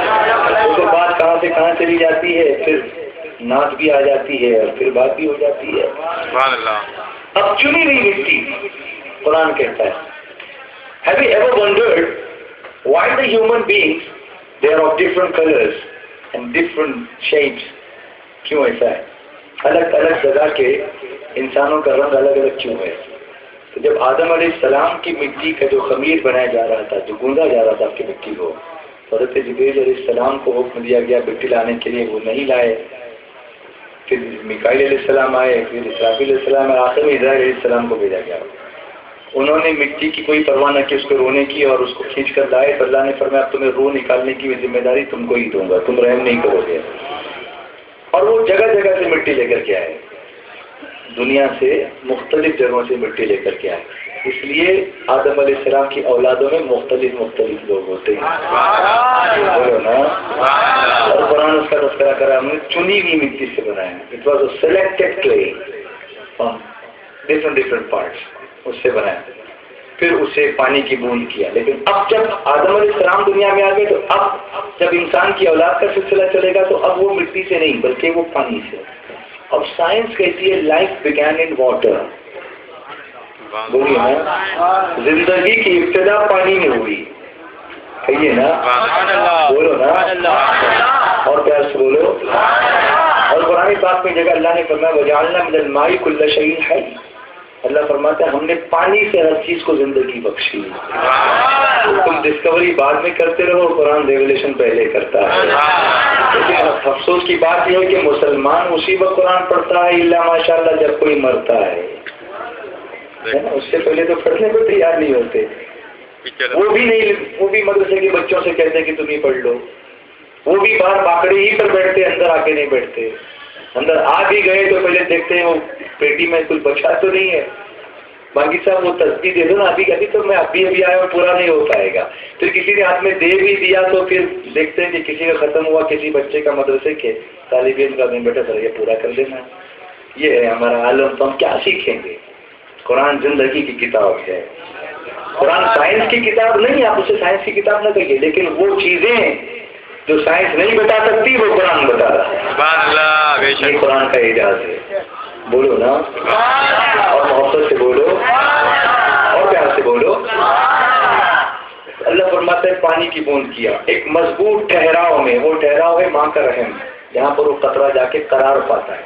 اس کے بعد کہاں سے کہاں چلی جاتی ہے، پھر ناک بھی آ جاتی ہے اور پھر بات بھی ہو جاتی ہے. سبحان اللہ. اب چنی ہوئی مٹی قرآن کہتا ہے. Have you ever wondered why the human beings they are of different colors and different shapes؟ کیوں ایسا ہے؟ الگ الگ جگہ کے انسانوں کا رنگ الگ الگ کیوں ہے؟ تو جب آدم علیہ السلام کی مٹی کا جو خمیر بنایا جا رہا تھا، جو گوندا جا رہا تھا آپ کی مٹی کو، حضرت جبریل علیہ السلام کو حکم دیا گیا مٹی لانے کے لیے، وہ نہیں لائے. پھر میکائیل علیہ السلام آئے، پھر اسرافیل علیہ السلام آئے، آخر میں اسرائیل علیہ السلام کو بھیجا گیا. انہوں نے مٹی کی کوئی پرواہ نہ کی، اس کو رونے کی اور اس کو کھینچ کر لائے. تو اللہ نے فرمایا اب تمہیں روح نکالنے کی ذمہ داری تم کو ہی دوں گا، تم رحم نہیں کرو گے. اور وہ جگہ جگہ سے مٹی لے کر کے آئے، دنیا سے مختلف جگہوں سے مٹی لے کر کے آئے. اس لیے آدم علیہ السلام کی اولادوں میں مختلف لوگ ہوتے ہیں. بولو نا. اور قرآن اس کا تذکرہ کرا، ہم نے چنی ہوئی مٹی سے بنایا. It was a selected clay from different parts, اس سے بنایا. پھر اسے پانی کی بوند کیا. لیکن اب جب آدم علیہ السلام دنیا میں آ گئے تو اب جب انسان کی اولاد کا سلسلہ چلے گا تو اب وہ مٹی سے نہیں بلکہ وہ پانی سے. اب سائنس کہتی ہے لائف بگین ان واٹر. بولیے نا، زندگی کی ابتدا پانی میں ہوئی. کہیے نا، بولو نا، اور پیار سے بولو. اور قرآن پاک میں جگہ اللہ نے فرمایا وجعلنا من الماء كل شيء حي. اللہ فرماتا ہے ہم نے پانی سے ہر چیز کو زندگی بخشی. تم ڈسکوری بعد میں کرتے رہو، قرآن ریولیشن پہلے کرتا ہے. لیکن افسوس کی بات یہ ہے کہ مسلمان اسی وقت قرآن پڑھتا ہے الا ماشاء اللہ جب کوئی مرتا ہے. اس سے پہلے تو پڑھنے کو تیار نہیں ہوتے. وہ بھی مدرسے کے بچوں سے کہتے ہیں کہ تم ہی پڑھ لو. وہ بھی باہر باکڑے ہی پر بیٹھتے، اندر آ کے نہیں بیٹھتے. اندر آ بھی گئے تو پہلے دیکھتے ہیں وہ پیٹی میں کچھ بچا تو نہیں ہے. باقی صاحب وہ تسبیح دے دو نا، ابھی تو میں ابھی آیا ہوں، پورا نہیں ہو پائے گا. پھر کسی نے ہاتھ میں دے بھی دیا تو پھر دیکھتے ہیں کہ کسی کا ختم ہوا، کسی بچے کا مدرسے کے طالب علم کا نہیں، بیٹا سر یہ پورا کر دینا. یہ ہے ہمارا عالم. تو ہم کیا سیکھیں گے؟ قرآن زندگی کی کتاب ہے. قرآن سائنس کی کتاب نہیں، آپ اسے سائنس کی کتاب نہ کہیے، لیکن وہ چیزیں جو سائنس نہیں بتا سکتی وہ قرآن بتا رہا ہے. یہ قرآن کا اعجاز ہے. بولو نا، اور محبت سے بولو اور پیار سے بولو. اللہ فرماتا ہے پانی کی بوند کیا ایک مضبوط ٹھہراؤ میں. وہ ٹھہراؤ ہے ماں کا رحم، جہاں پر وہ قطرہ جا کے قرار پاتا ہے،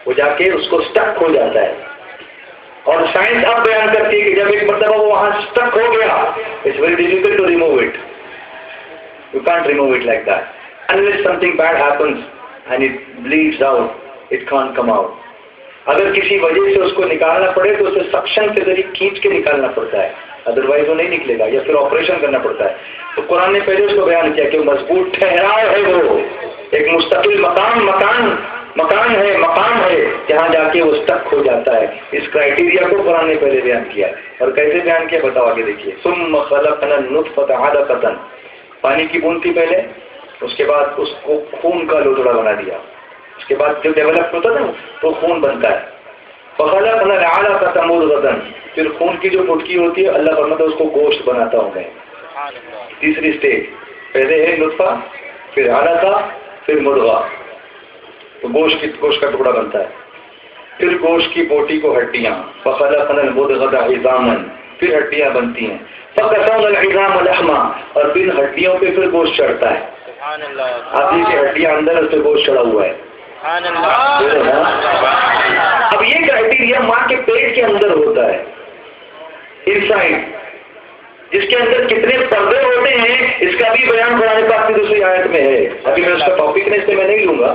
وہ جا کے اس کو سٹک ہو جاتا ہے. اور سائنس اب بیان کرتی ہے کہ جب ایک مرتبہ وہ وہاں سٹک ہو گیا، it's very difficult to remove it. You can't remove it like that unless something bad happens and it bleeds out, it can't come out. اگر کسی وجہ سے اس کو نکالنا پڑے تو اسے سکشن کے ذریعے کھینچ کے نکالنا پڑتا ہے، ادروائز وہ نہیں نکلے گا، یا پھر آپریشن کرنا پڑتا ہے. تو قرآن نے پہلے اس کو بیان کیا کہ مضبوط ٹھہراؤ ہے، وہ ایک مستقل مکان ہے، مقام ہے جہاں جا کے وہ سٹک ہو جاتا ہے. اس کرائٹیریا کو قرآن نے پہلے بیان کیا. اور کیسے بیان کیا بتاؤ آگے دیکھیے. ثم خلقنا النطفة علقة، پانی کی بوند تھی پہلے، اس کے بعد اس کو خون کا لوتھڑا بنا دیا. اس کے بعد جو ڈیولپ ہوتا ہے تو خون بنتا ہے. فخلقنا العلقة مضغة، پھر خون کی جو پٹکی ہوتی ہے اللہ فرماتا ہے اس کو گوشت بناتا ہوں میں. تیسری سٹیج، پہلے ہے نطفہ، پھر علقہ، پھر مضغہ، تو گوشت کا ٹکڑا بنتا ہے. پھر گوشت کی بوٹی کو ہڈیاں، فخلقنا المضغة عظاما، پھر ہڈیاں بنتی ہیں. فقسمنا العظام لحما، اور پھر ہڈیوں پہ پھر گوشت چڑھتا ہے. اب یہ ہڈیاں اندر اس پہ گوشت چڑھا ہوا ہے. اب یہ کرائٹیریا ماں کے پیٹ کے اندر ہوتا ہے، انسائڈ، جس کے اندر کتنے پردے ہوتے ہیں اس کا بھی بیان قرآن پاک کی دوسری آیت میں ہے. ابھی میں اس کا ٹاپک نہیں، اس سے میں نہیں لوں گا،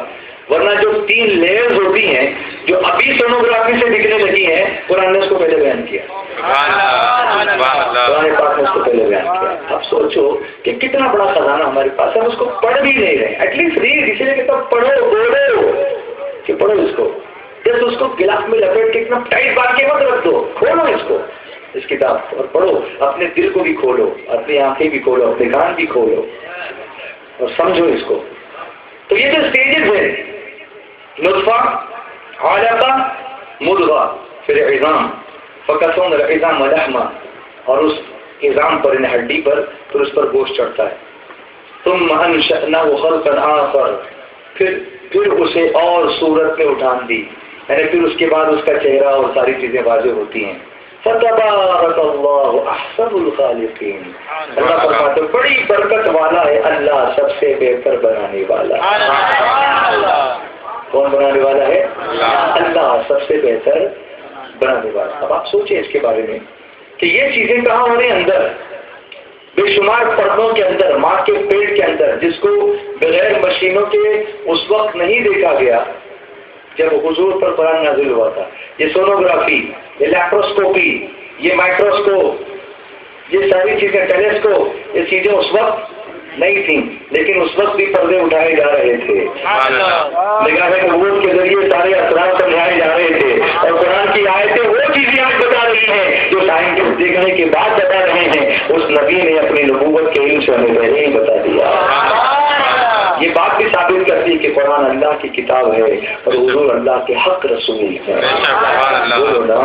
ورنہ جو 3 لیئرز ہوتی ہیں جو ابھی سونوگرافی سے دکھنے لگی ہیں قرآن نے اس کو پہلے بیان کیا. قرآن پاک نے اس کو پہلے بیان کیا. اب سوچو کہ کتنا بڑا خزانہ ہمارے پاس ہے، ہم اس کو پڑھ بھی نہیں رہے. ایٹ لیسٹ ریڈ، اسی لیے کہتا ہوں پڑھو، بولو کہ پڑھو اس کو. جیسے اس کو گلاس میں لپیٹ کے اتنا ٹائٹ باندھ کے مت رکھ دو، کھولو اس کو، اس کتاب اور پڑھو. اپنے دل کو بھی کھولو، اپنی آنکھیں بھی کھولو، اپنے کان بھی کھولو اور سمجھو اس کو. تو یہ جو اسٹیجز ہیں، نطفہ، علقہ، مضغہ، پھر عظام، فقسمنا العظام لحما، اور اس عظام پر، یعنی ہڈی پر، پھر اس پر گوشت چڑھتا ہے. ثم انشأناه خلقا آخر، پھر اسے اور صورت میں اٹھان دی، یعنی پھر اس کے بعد اس کا چہرہ اور ساری چیزیں واضح ہوتی ہیں. فتبارک اللہ احسن الخالقین، اللہ فرماتے بڑی برکت والا ہے اللہ، سب سے بہتر بنانے والا. کون بنانے والا ہے؟ اللہ، سب سے بہتر بنانے والا. اب آپ سوچیں اس کے بارے میں کہ یہ چیزیں کہاں ہو رہی ہیں؟ اندر، بے شمار پردوں کے اندر، ماں کے پیٹ کے اندر، جس کو بغیر مشینوں کے اس وقت نہیں دیکھا گیا جب حضور پر قرآن نازل ہوا تھا. یہ سونوگرافی، یہ لیپروسکوپی، یہ مائکروسکوپ، یہ ساری چیزیں، ٹیلیسکوپ، یہ چیزیں اس وقت نہیں تھیں، لیکن اس وقت بھی پردے اٹھائے جا رہے تھے. نگاہ نبوت کے ذریعے سارے اسرار سمجھائے جا رہے تھے، اور قرآن کی آیتیں وہ چیزیں آپ بتا رہی ہیں جو سائنٹسٹ دیکھنے کے بعد بتا رہے ہیں. اس نبی نے اپنی نبوت کے علم سے ہمیں پہلے ہی بتا دیا. یہ بات بھی ثابت کرتی ہے کہ قرآن اللہ کی کتاب ہے اور حضور اللہ کے حق رسول ہیں. بولو نا،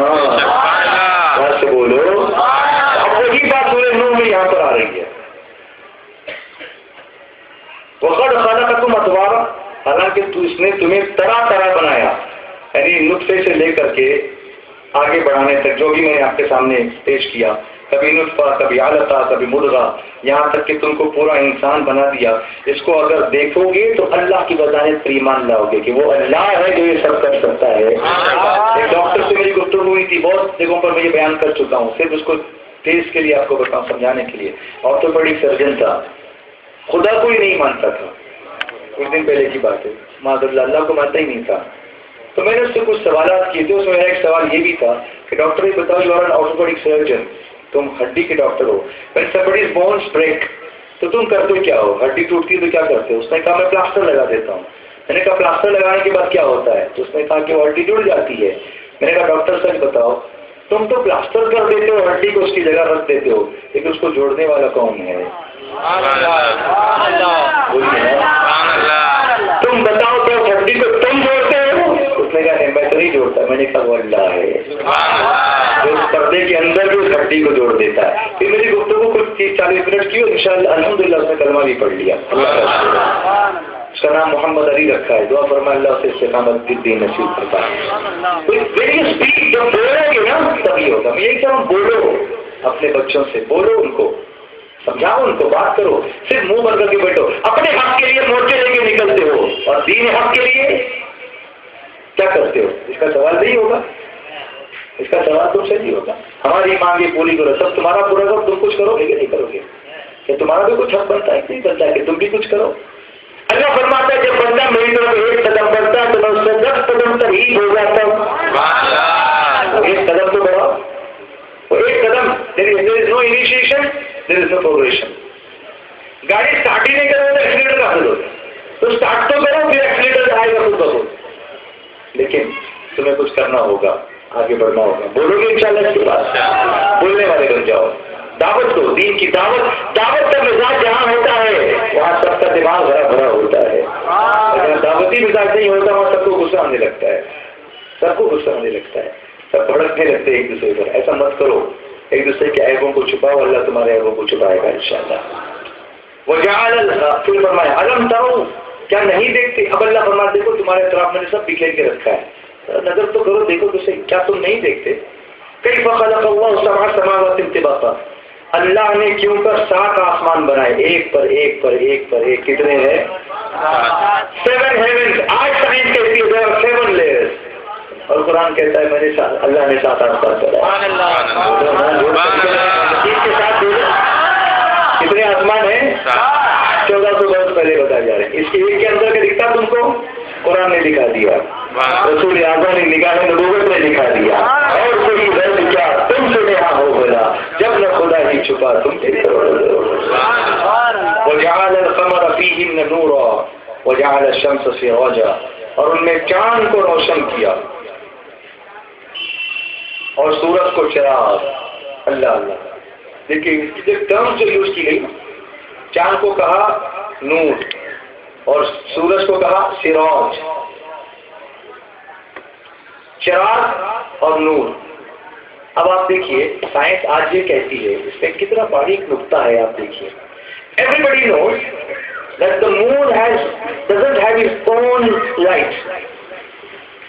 سے بولو. اب وہی بات سورہ نور میں یہاں پر آ رہی ہے. وَقَدْ خَلَقَكُمْ أَطْوَارًا، حالانکہ اس نے تمہیں طرح طرح بنایا، یعنی نطفے سے لے کر کے آگے بڑھانے تک جو بھی میں نے آپ کے سامنے پیش کیا، کبھی نطفہ، کبھی علقہ، کبھی مضغہ، یہاں تک کہ تم کو پورا انسان بنا دیا. اس کو اگر دیکھو گے تو اللہ کی وضاحت پر ایمان لاؤ گے کہ وہ اللہ ہے جو یہ سب کر سکتا ہے. ایک ڈاکٹر سے میری گفتگو ہوئی تھی، بہت جگہوں پر میں یہ بیان کر چکا ہوں، صرف اس کو تیز کے لیے آپ کو بتاؤں، سمجھانے کے لیے. آرتھوپیڈک سرجن تھا، خدا کو ہی نہیں مانتا تھا. کچھ دن پہلے کی بات ہے، معاذ اللہ، اللہ کو مانتا ہی نہیں تھا. تو میں نے اس سے کچھ سوالات کیے تھے. اس میں میرا ایک سوال یہ بھی تھا کہ ڈاکٹر یہ بتاؤ، you are an orthopaedic surgeon, تم ہڈی کے ڈاکٹر ہو، when somebody's bones break تو تم کرتے کیا ہو؟ ہڈی ٹوٹتی ہے تو کیا کرتے ہو؟ اس نے کہا میں پلاسٹر لگا دیتا ہوں. میں نے کہا پلاسٹر لگانے کے بعد کیا ہوتا ہے؟ تو اس نے کہا کہ وہ ہڈی جڑ جاتی ہے. میں نے کہا ڈاکٹر سچ بتاؤ، تم تو پلاسٹر کر دیتے ہو، ہڈی کو اس کی جگہ رکھ دیتے ہو، لیکن اس کو جوڑنے والا کون ہے؟ تم بتاؤ تو ہڈی کو تم جوڑتے ہو؟ اس نے کہا میں تو نہیں جوڑتا. میں نے کہا وہ اللہ ہے جو اس پردے کے اندر بھی اس ہڈی کو جوڑ دیتا ہے. پھر میری گفتگو کچھ 30-40 منٹ کی، انشاءاللہ الحمدللہ اس نے کلمہ بھی پڑھ لیا. اللہ کا شکر ہے. اس کا نام محمد علی رکھا ہے. دعا فرمائے اللہ سے استقامت کی دین نصیب کرتا ہے. جب بولو گے نا تبھی ہوگا. میں یہی کہہ رہا ہوں، بولو اپنے بچوں سے، بولو ان کو، سمجھاؤ ان کو، بات کرو. صرف منہ بند کر کے بیٹھو. اپنے حق کے لیے مورچے لے کے نکلتے ہو اور دین حق کے لیے کیا کرتے ہو؟ اس کا سوال نہیں ہوگا، اس کا سوال تم سے نہیں ہوگا. ہماری مانگیں پوری کرو، سب تمہارا پورا کرو. تم کچھ کرو گے کہ نہیں کرو گے؟ کہ تمہارا بھی کچھ حق بنتا ہے کہ نہیں بنتا ہے کہ تم بھی کچھ کرو؟ اللہ فرماتا ہے جب بندہ میری طرف ایک قدم بڑھتا ہے تو میں اس سے 10 قدم تک ہو جاتا ہوں. ایک قدم تو بڑھاؤ. وہ ایک قدم، there is no initiation, there is no progression. گاڑی اسٹارٹ ہی نہیں کرو تو ایکسیلیٹر کا حل ہوتا ہے. تو اسٹارٹ تو کرو، پھر ایکسیلیٹر آئے گا خود بخود. لیکن تمہیں کچھ کرنا ہوگا، آگے بڑھنا ہوگا. بولو گے انشاءاللہ اس کے بعد بولنے والے بن جاؤ. دعوت کو، دین کی دعوت کا مزاج جہاں ہوتا ہے وہاں سب کا دماغ بھرا بھرا ہوتا ہے. اگر دعوتی مزاج نہیں ہوتا وہاں سب کو غصہ آنے لگتا ہے، سب کو غصہ آنے لگتا ہے، سب بھڑکنے لگتے ہیں ایک دوسرے پر. ایسا مت کرو. ایک دوسرے کے عیبوں کو چھپاؤ، اللہ تمہارے عیبوں کو چھپائے گا انشاءاللہ. وجعل پھر فرمایا علم ترو، کیا نہیں دیکھتے؟ اب اللہ فرماتا دیکھو تمہارے اطراف میں نے سب بکھیر کے رکھا ہے، نظر تو کرو، دیکھو تو صحیح، کیا تم نہیں دیکھتے؟ کیف خلق اللہ 7 سماوات طباقا، اللہ نے کیوں کر 7 آسمان بنائے، ایک پر ایک پر ایک پر ایک. کتنے ہیں؟ 7 heavens. آج سائنس کہتی ہے there are 7 layers. اور قرآن کہتا ہے میں نے اللہ نے 7 آسمان بنائے. اس کے ساتھ کتنے آسمان ہیں؟ 1400 برس پہلے بتائے جا رہے ہیں. اس کے ایک کے اندر کا دکھتا تم کو قرآن نے دکھا دیا، رسول اعظم نے نگاہ نبوت نے دکھا دیا. اور کوئی درد کیا تم سے یہاں ہو بلا، جب نہ خدا ہی چھپا تم سے. وجعل القمر فیہن نورا وجعل الشمس سراجا، اور ان میں چاند کو روشن کیا اور سورج کو چراغ. اللہ اللہ. دیکھیے اس کی ٹرم جو یوز کی گئی، چاند کو کہا نور اور سورج کو کہا سراج. چراغ اور نور اب آپ دیکھیے سائنس آج یہ کہتی ہے، اس میں کتنا باریک نقطہ ہے، آپ دیکھیے everybody knows that the moon doesn't have its own light.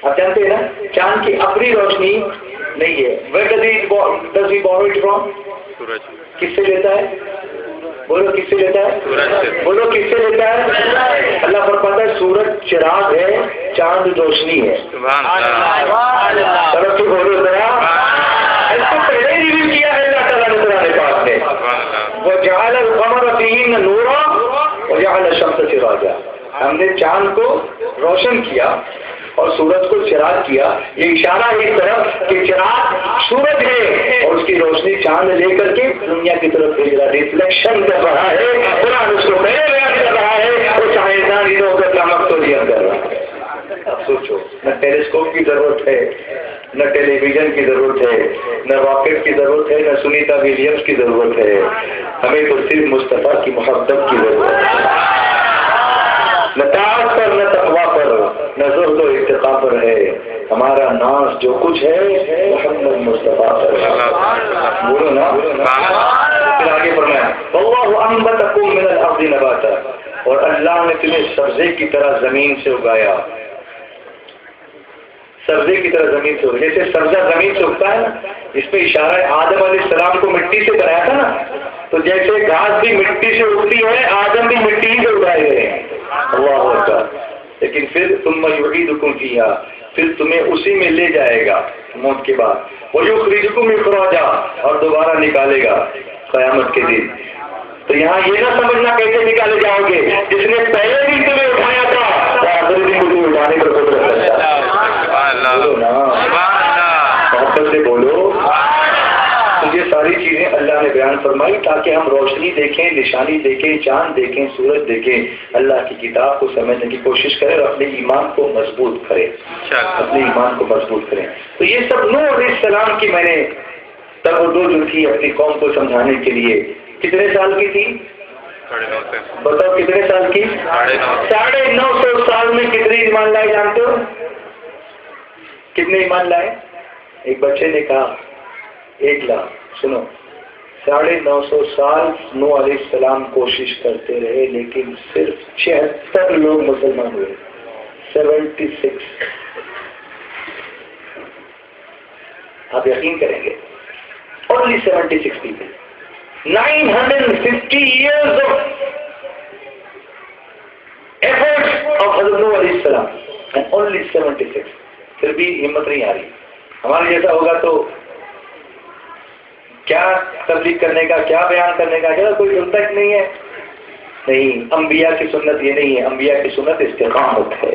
آپ جانتے ہیں نا چاند کی اپنی روشنی نہیں ہے. Where does he borrow it from؟ سورج. کس سے لیتا ہے؟ بولو کس سے لیتا ہے؟ سورج. بولو کس سے لیتا ہے؟ اللہ فرماتا ہے سورج چراغ ہے، چاند روشنی ہے. سبحان اللہ. طرف سے بولو ذرا، اس کو پہلے ریویو کیا ہے اللہ تعالیٰ نے قرآن پاک میں. وَجَعَلَ الْقَمَرَ فِيهِنَّ نُورًا وَجَعَلَ الشَّمْسَ سِرَاجًا. ہم نے چاند کو روشن کیا اور سورج کو چراغ کیا. یہ اشارہ ایک طرف کہ چراغ سورج ہے اور اس کی روشنی چاند لے کر کے دنیا کی طرف بھیج رہا، ریفلیکشن کر رہا ہے. قرآن اس کو پہلے بیان کر رہا ہے اور سائنسدان انہوں کا کام تو بیان کر رہا ہے. اب سوچو، نہ ٹیلیسکوپ کی ضرورت ہے، نہ ٹیلی ویژن کی ضرورت ہے، نہ راکٹ کی ضرورت ہے، نہ سنیتا ولیمز کی ضرورت ہے. ہمیں تو صرف مصطفیٰ کی محبت کی ضرورت ہے. نہ طاعت پر، نہ تقویٰ پر، نہ زہد و اتقاء پر ہے. ہمارا ناز جو کچھ ہے محمد مصطفیٰ پر ہے. بولو نا. پھر آگے فرمایا واللہ انبتکم من الارض نباتا، اور اللہ نے تمہیں سبزے کی طرح زمین سے اگایا. سبزے کی طرح زمین سے، جیسے سبزہ زمین سے اگتا ہے نا، اس میں اشارہ ہے آدم علیہ السلام کو مٹی سے بنایا تھا نا، تو جیسے گھاس بھی مٹی سے اگتی ہے، آدم بھی مٹی سے اگائے گئے ہیں. اللہ اکبر. لیکن پھر ثم یعیدکم فیہا، پھر تمہیں اسی میں لے جائے گا موت کے بعد. ویخرجکم اخراجا، اور دوبارہ نکالے گا قیامت کے دن. تو یہاں یہ نہ سمجھنا کیسے نکالے جاؤ گے، جس نے پہلے بھی تمہیں اٹھایا تھا وہ آخری دن مجھے اٹھانے پر قدرت رکھتا ہے. بولو نا، محبت سے بولو. تو یہ ساری چیزیں اللہ نے بیان فرمائی تاکہ ہم روشنی دیکھیں، نشانی دیکھیں، چاند دیکھیں، سورج دیکھیں، اللہ کی کتاب کو سمجھنے کی کوشش کریں اور اپنے ایمان کو مضبوط کریں، اپنے ایمان کو مضبوط کریں. تو یہ سب نوح علیہ السلام کی میں نے تبدو جو تھی اپنی قوم کو سمجھانے کے لیے. کتنے سال کی تھی؟ 9.5 بتاؤ کتنے سال کی؟ 950 سال میں کتنے ایمان لائے جانتے ہو؟ کتنے ایمان لائے؟ ایک بچے نے کہا 1 لاکھ. سنو، 950 سال نوح علیہ السلام کوشش کرتے رہے لیکن صرف 76 لوگ مسلمان ہوئے. 76. آپ یقین کریں گے only 76 people. 950 years of efforts of Hazrat Nuh alayhi salam and only 76. پھر بھی ہمت نہیں آ رہی. ہمارے جیسا ہوگا تو کیا تبلیغ کرنے کا، کیا بیان کرنے کا، کیا کوئی سنتا ہی نہیں ہے. نہیں، انبیاء کی سنت یہ نہیں ہے. انبیاء کی سنت استقامت ہے.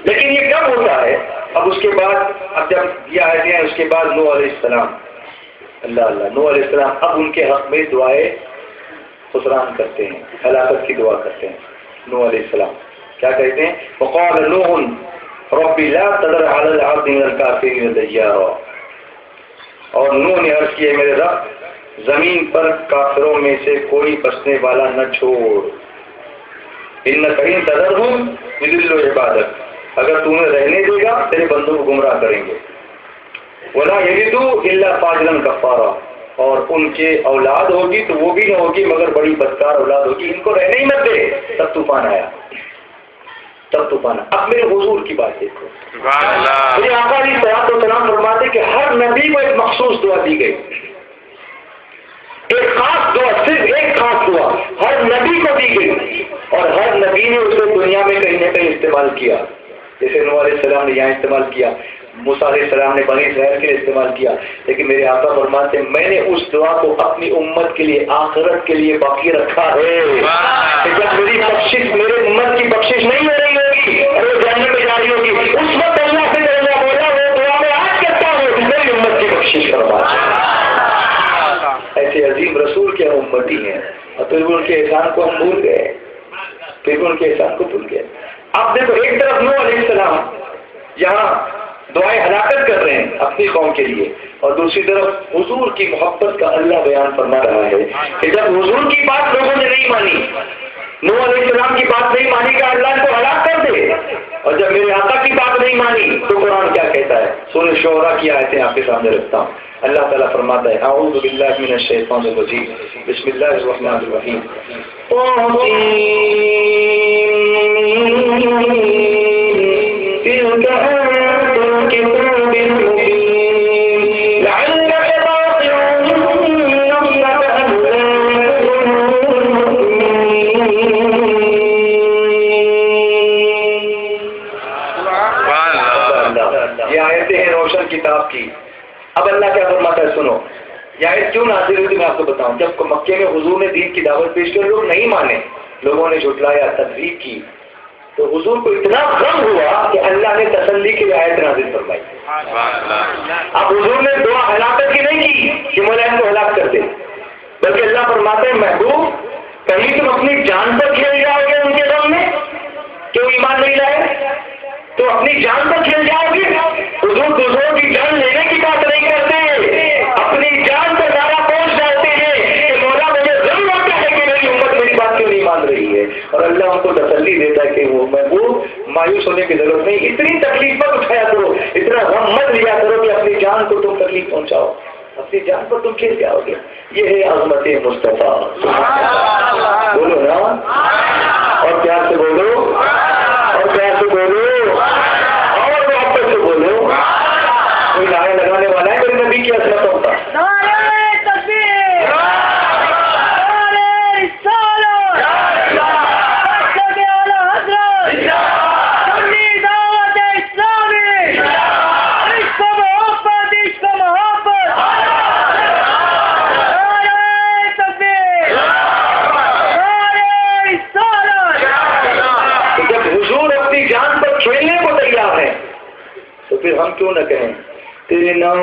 لیکن یہ کب ہوتا ہے؟ اب اس کے بعد، اب جب یہ آئے ہیں اس کے بعد نوح علیہ السلام، اللہ نوح علیہ السلام اب ان کے حق میں دعائے خسران کرتے ہیں، ہلاکت کی دعا کرتے ہیں. نوح علیہ السلام کیا کہتے ہیں؟ وقال نوح رب لا تذر علی الارض من الکافرین دیارا. اور نوح نے عرض کیا میرے رب زمین پر کافروں میں سے کوئی بسنے والا نہ چھوڑ. انک ان تذرہم یضلوا عبادک، اگر تم نے رہنے دے گا تیرے بندوں کو گمراہ کریں گے. ولا یلدوا الا فاجرا کفارا، اور ان کے اولاد ہوگی تو وہ بھی نہ ہوگی مگر بڑی بدکار اولاد ہوگی. ان کو رہنے ہی مت دے. تب طوفان آیا، تب طوفان. اب میرے حضور کی بات دیکھو، میرے آقا علیہ الصلوۃ والسلام فرماتے کہ ہر نبی کو ایک مخصوص دعا دی گئی، ایک خاص دعا، صرف ایک خاص دعا ہر نبی کو دی گئی، اور ہر نبی نے اسے دنیا میں کہیں نہ کہیں استعمال کیا. جیسے نوح علیہ السلام نے یہاں استعمال کیا، موسیٰ علیہ السلام نے بنی اسرائیل کے لیے استعمال کیا. لیکن میرے آقا فرماتے ہیں میں نے اس دعا کو اپنی امت کے لیے، آخرت کے لیے باقی رکھا ہے. کہ جب میری بخشش، میرے امت کی بخشش نہیں ہو رہی ہوگی اور وہ جہنم میں جاری ہوگی، اس وقت اللہ سے اللہ بولا وہ دعا میں آج کرتا ہوں میری امت کی بخشش کروا. ایسے عظیم رسول کے ہم امتی ہیں اور پھر بھی ان کے احسان کو ہم بھول گئے، پھر بھی ان کے احسان کو بھول گئے. اب دیکھو، ایک طرف نوح علیہ السلام یہاں دعائیں ہلاکت کر رہے ہیں اپنی قوم کے لیے، اور دوسری طرف حضور کی محبت کا اللہ بیان فرما رہا ہے کہ جب حضور کی بات لوگوں نے نہیں مانی، نوح علیہ السلام کی بات نہیں مانی کہ اللہ ان کو ہلاک کر دے، اور جب میرے آقا کی بات نہیں نہیں مانی تو قرآن کیا کہتا ہے؟ سورہ شعراء کی آیتیں آپ کے سامنے رکھتا ہوں. اللہ تعالیٰ فرماتا ہے اعوذ باللہ من الشیطان الرجیم بسم اللہ الرحمن الرحیم یہ آیتیں ہیں روشن کتاب کی. اب اللہ کیا فرماتا ہے سنو. یہ آیت کیوں نازل ہوئی میں آپ کو بتاؤں. جب مکے میں حضور نے دین کی دعوت پیش کی لوگ نہیں مانے, لوگوں نے جھٹلایا, تکذیب کی, تو حضور کو اتنا غم ہوا کہ اللہ نے تسلی کی آیت نازل فرمائی. اب حضور نے دعا ہلاکت کی نہیں کی کہ مولا ان کو ہلاک کر دے, بلکہ اللہ فرماتے ہیں محبوب کہیں تم اپنی جان پر کھیل جاؤ گے ان کے غم میں کہ وہ ایمان نہیں لائے, تو اپنی جان پر کھیل جاؤ گے. حضور دوسروں کی جان لینے کی بات نہیں کرتے, اپنی جان پر نعرہ پہنچ جاتے ہیں کہ مولا مجھے ضرور ہوتا ہے کہ میری امت میری بات کیوں نہیں مان رہی ہے. اور اللہ ان کو تسلی دیتا ہے کہ وہ محبوب مایوس ہونے کی ضرورت نہیں, اتنی تکلیف مت اٹھایا کرو, اتنا غم مت لیا کرو کہ اپنی جان کو تم تکلیف پہنچاؤ, اپنی جان پر تم کھیل جاؤ گے. یہ ہے عظمت مصطفیٰ. بولو نا, اور پیار سے بولو, اور پیار سے بولو, اور محبت سے بولو. کوئی نعرہ لگانے والا ہے میرے نبی کی عظمتوں کا؟ تو پھر ہم کیوں نہ کہیں تیرے نام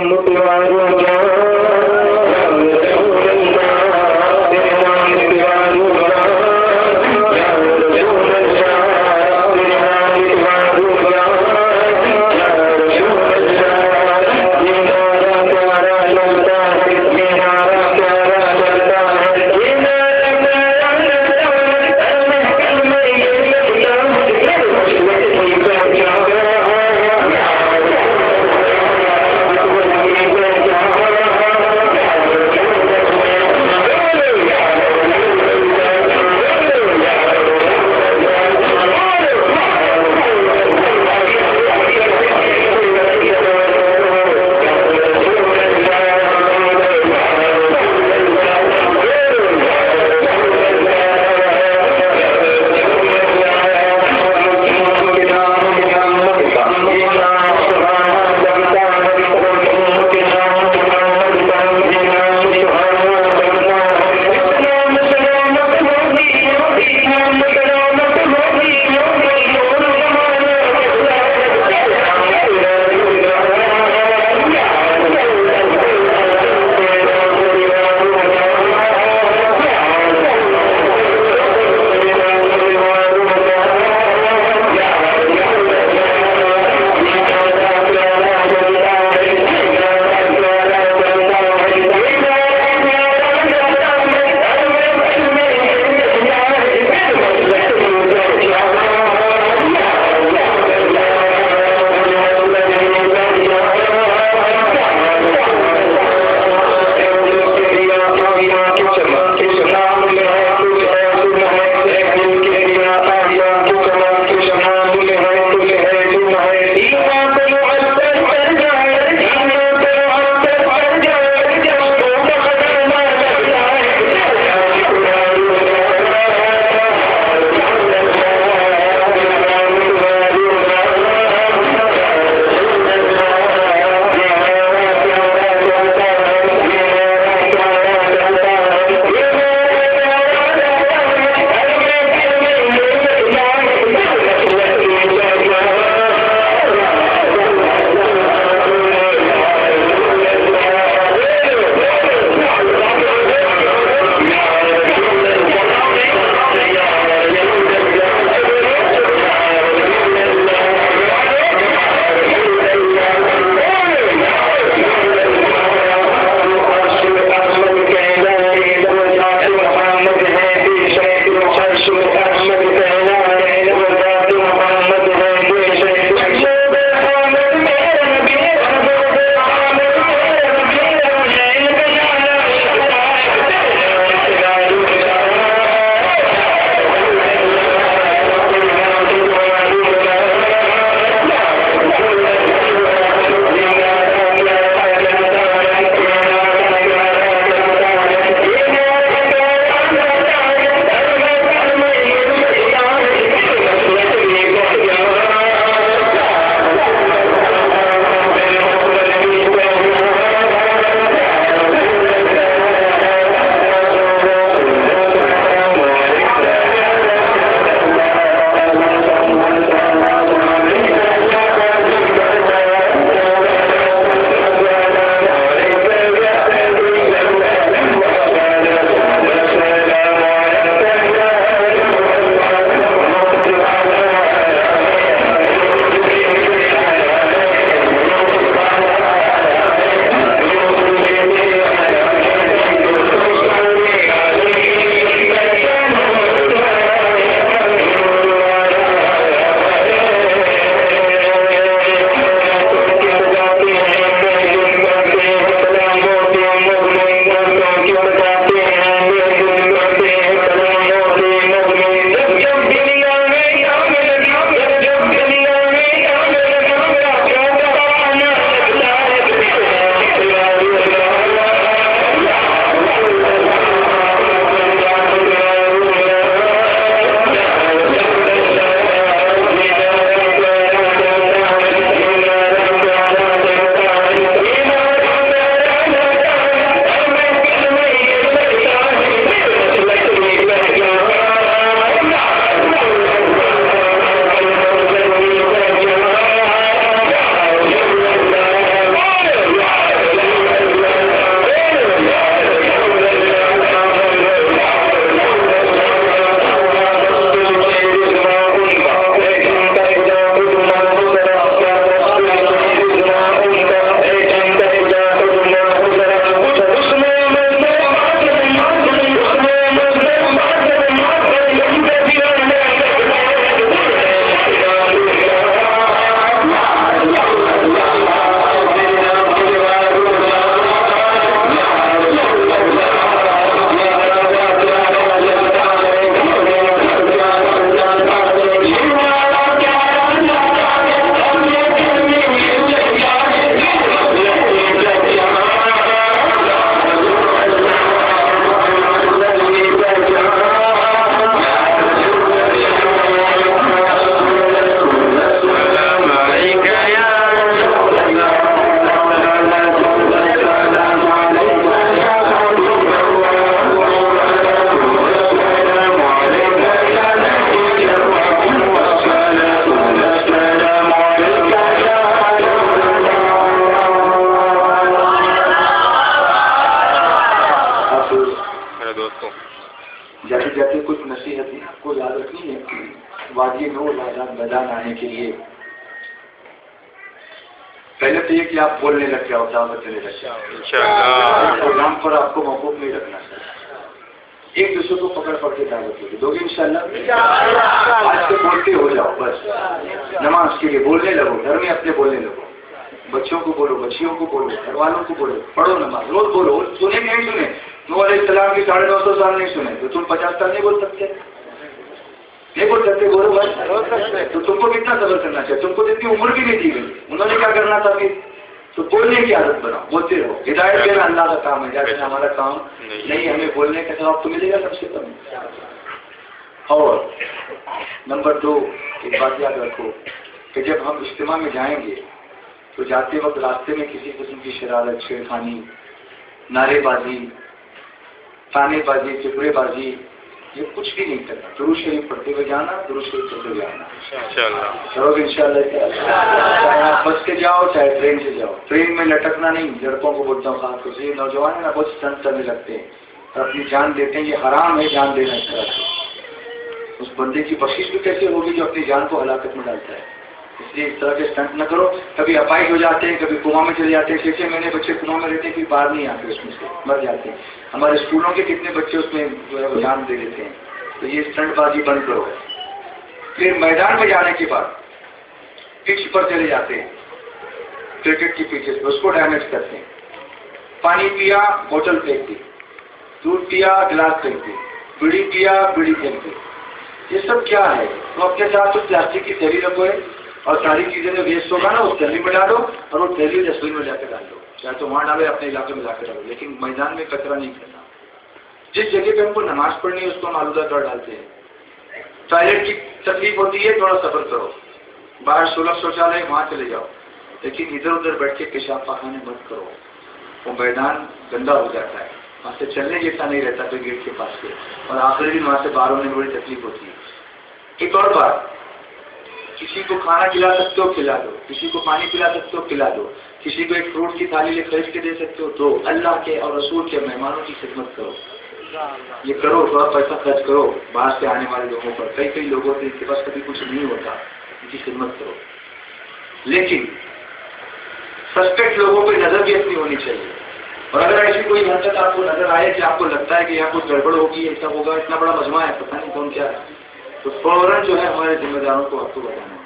میدان آنے کے لیے پہلے تو یہ کہ آپ بولنے لگ جاؤ، دعوت دینے لگ جاؤ انشاءاللہ، پروگرام پر آپ کو موقوف نہیں رکھنا چاہیے، ایک دوسرے کو پکڑ کے دعوت دو گے انشاءاللہ۔ آج سے بولتے ہو جاؤ، بس نماز کے لیے بولنے لگو، گھر میں اپنے بولنے لگو، بچوں کو بولو، بچیوں کو بولو، گھر والوں کو بولو، پڑھو نماز، روز بولو، سنے نہیں سنے، نوح علیہ السلام کی 950 سال نہیں سنے تو تم 50 سال نہیں بول سکتے؟ نہیں بول سکتے، بولو بس، تو تم کو کتنا صبر کرنا چاہیے؟ تم کو اتنی عمر بھی نہیں دی گئی، انہوں نے کیا کرنا تھا پھر؟ تو بولنے کی عادت بناؤ، بولتے رہو، ہدایت دینا اللہ کا کام ہے، جیسے ہمارا کام نہیں، ہمیں بولنے کا ثواب تو ملے گا سب سے کم۔ اور نمبر 2، ایک بات یاد رکھو کہ جب ہم اجتماع میں جائیں گے تو جاتے وقت راستے میں کسی قسم کی شرارت، چھیڑخانی، نعرے بازی، تانے بازی، چپڑے بازی، یہ کچھ بھی نہیں کرنا، درود شریف پڑھتے ہوئے جانا، درود شریف پڑھتے ہوئے آنا، چلو انشاءاللہ۔ چاہے آپ بس سے جاؤ چاہے ٹرین سے جاؤ، ٹرین میں لٹکنا نہیں، لڑکوں کو بولتا ہوں خاص طور سے، یہ نوجوان ہیں نا بہت اسٹنٹ کرنے لگتے ہیں اور اپنی جان دیتے ہیں، یہ حرام ہے جان دینا اس طرح سے، اس بندے کی بخشش بھی کیسے ہوگی جو اپنی جان کو ہلاکت میں ڈالتا ہے، اس لیے اس طرح کے اسٹنٹ نہ کرو۔ کبھی اپائش ہو جاتے ہیں، کبھی کنواں میں چلے جاتے ہیں، 6 مہینے بچے کنواں میں رہتے ہیں، پھر باہر نہیں آتے، اس میں سے مر جاتے ہیں، ہمارے اسکولوں کے کتنے بچے اس میں جو ہے وہ جان دے دیتے ہیں، تو یہ اسٹنٹ بازی بند کرو۔ پھر میدان میں جانے کے بعد پچ پر چلے جاتے ہیں، کرکٹ کی پچز پر، اس کو ڈیمیج کرتے ہیں، پانی پیا بوتل پھینک دی، دودھ پیا گلاس پھینک دی، بیڑی پیا بیڑی پھینک دی، یہ سب کیا ہے؟ تو اپنے ساتھ تو پلاسٹک کی تھیلی رکھو اور ساری چیزیں جو ویسٹ ہوگا نا اس تھیلی میں ڈالو اور وہ تھیلی ڈسٹبن میں جا کے ڈال دو، چاہے تو وہاں ڈالو اپنے علاقے میں لا کے ڈالو، لیکن میدان میں کچرا نہیں کرنا۔ جس جگہ پہ ہم کو نماز پڑھنی ہے اس کو ہم آلودہ کر ڈالتے ہیں، ٹوائلٹ کی تکلیف ہوتی ہے تھوڑا صبر کرو، باہر سلبھ شوچالیہ وہاں چلے جاؤ، لیکن ادھر ادھر بیٹھ کے پیشاب پاخانے مت کرو، وہ میدان گندا ہو جاتا ہے، وہاں سے چلنے جیسا نہیں رہتا کوئی گیٹ کے پاس سے، اور آخری دن وہاں سے باہر ہونے میں بڑی تکلیف ہوتی ہے۔ ایک اور بات، کسی کو کھانا کھلا سکتے ہو کھلا دو، کسی کو پانی پلا سکتے ہو پلا دو، کسی کو ایک فروٹ کی تھالی لے خرید کے دے سکتے ہو دو، اللہ کے اور رسول کے مہمانوں کی خدمت کرو، یہ کرو، تھوڑا پیسہ خرچ کرو باہر سے آنے والے لوگوں پر، کئی لوگوں سے اس کے پاس کبھی کچھ نہیں ہوتا، ان کی خدمت کرو، لیکن سسپیکٹ لوگوں پہ نظر بھی اپنی ہونی چاہیے، اور اگر ایسی کوئی حرکت آپ کو نظر آئے کہ آپ کو لگتا ہے کہ یہاں کچھ گڑبڑ ہوگی، ایسا ہوگا، اتنا بڑا مجمع ہے پتہ نہیں کون کیا ہے، تو فوراً جو ہے ہمارے ذمہ داروں کو آپ کو بتانا ہے،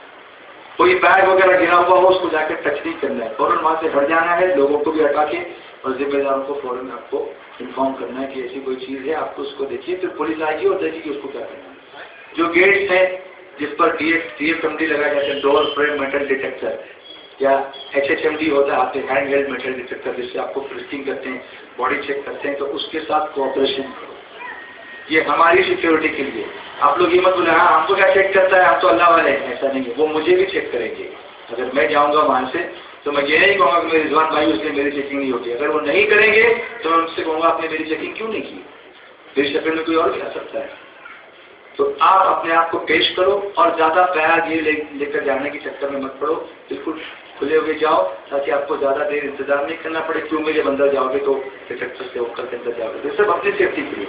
کوئی بیگ وغیرہ گرا ہوا ہو اس کو جا کے ٹچ نہیں کرنا ہے، فوراً وہاں سے ہٹ جانا ہے، لوگوں کو بھی ہٹا کے، اور ذمہ داروں کو فوراً آپ کو انفارم کرنا ہے کہ ایسی کوئی چیز ہے، آپ کو اس کو دیکھیے، پھر پولیس آئے گی اور دیکھے گی اس کو کیا کرنا ہے۔ جو گیٹس ہیں جس پر DFMD لگایا جاتا ہے، ڈور فریم میٹل ڈیٹیکٹر، یا HHMD ہوتا ہے آپ کے ہینڈ ہیلڈ میٹل ڈیٹیکٹر، جس سے آپ کو فرسٹنگ کرتے ہیں، باڈی چیک کرتے ہیں، تو اس کے ساتھ کوآپریشن کرو، یہ ہماری سیکیورٹی کے لیے۔ آپ لوگ یہ مت بولیں ہاں ہم کو کیا چیک کرتا ہے، ہم تو اللہ والے ہیں، ایسا نہیں ہے، وہ مجھے بھی چیک کریں گے، اگر میں جاؤں گا وہاں سے تو میں یہ نہیں کہوں گا کہ میرے رضوان بھائی اس نے میری چیکنگ نہیں ہوتی، اگر وہ نہیں کریں گے تو میں ان سے کہوں گا آپ نے میری چیکنگ کیوں نہیں کی، میری شکل میں کوئی اور بھی آ سکتا ہے۔ تو آپ اپنے آپ کو پیش کرو اور زیادہ بیگ یہ لے کر جانے کے چکر میں مت پڑو، بالکل کھلے ہوئے جاؤ تاکہ آپ کو زیادہ دیر انتظار نہیں کرنا پڑے، کیوں میں جب اندر جاؤ گے تو ڈیٹیکٹر سے ہوکر کے اندر جاؤ گے، سب اپنی سیفٹی کے لیے،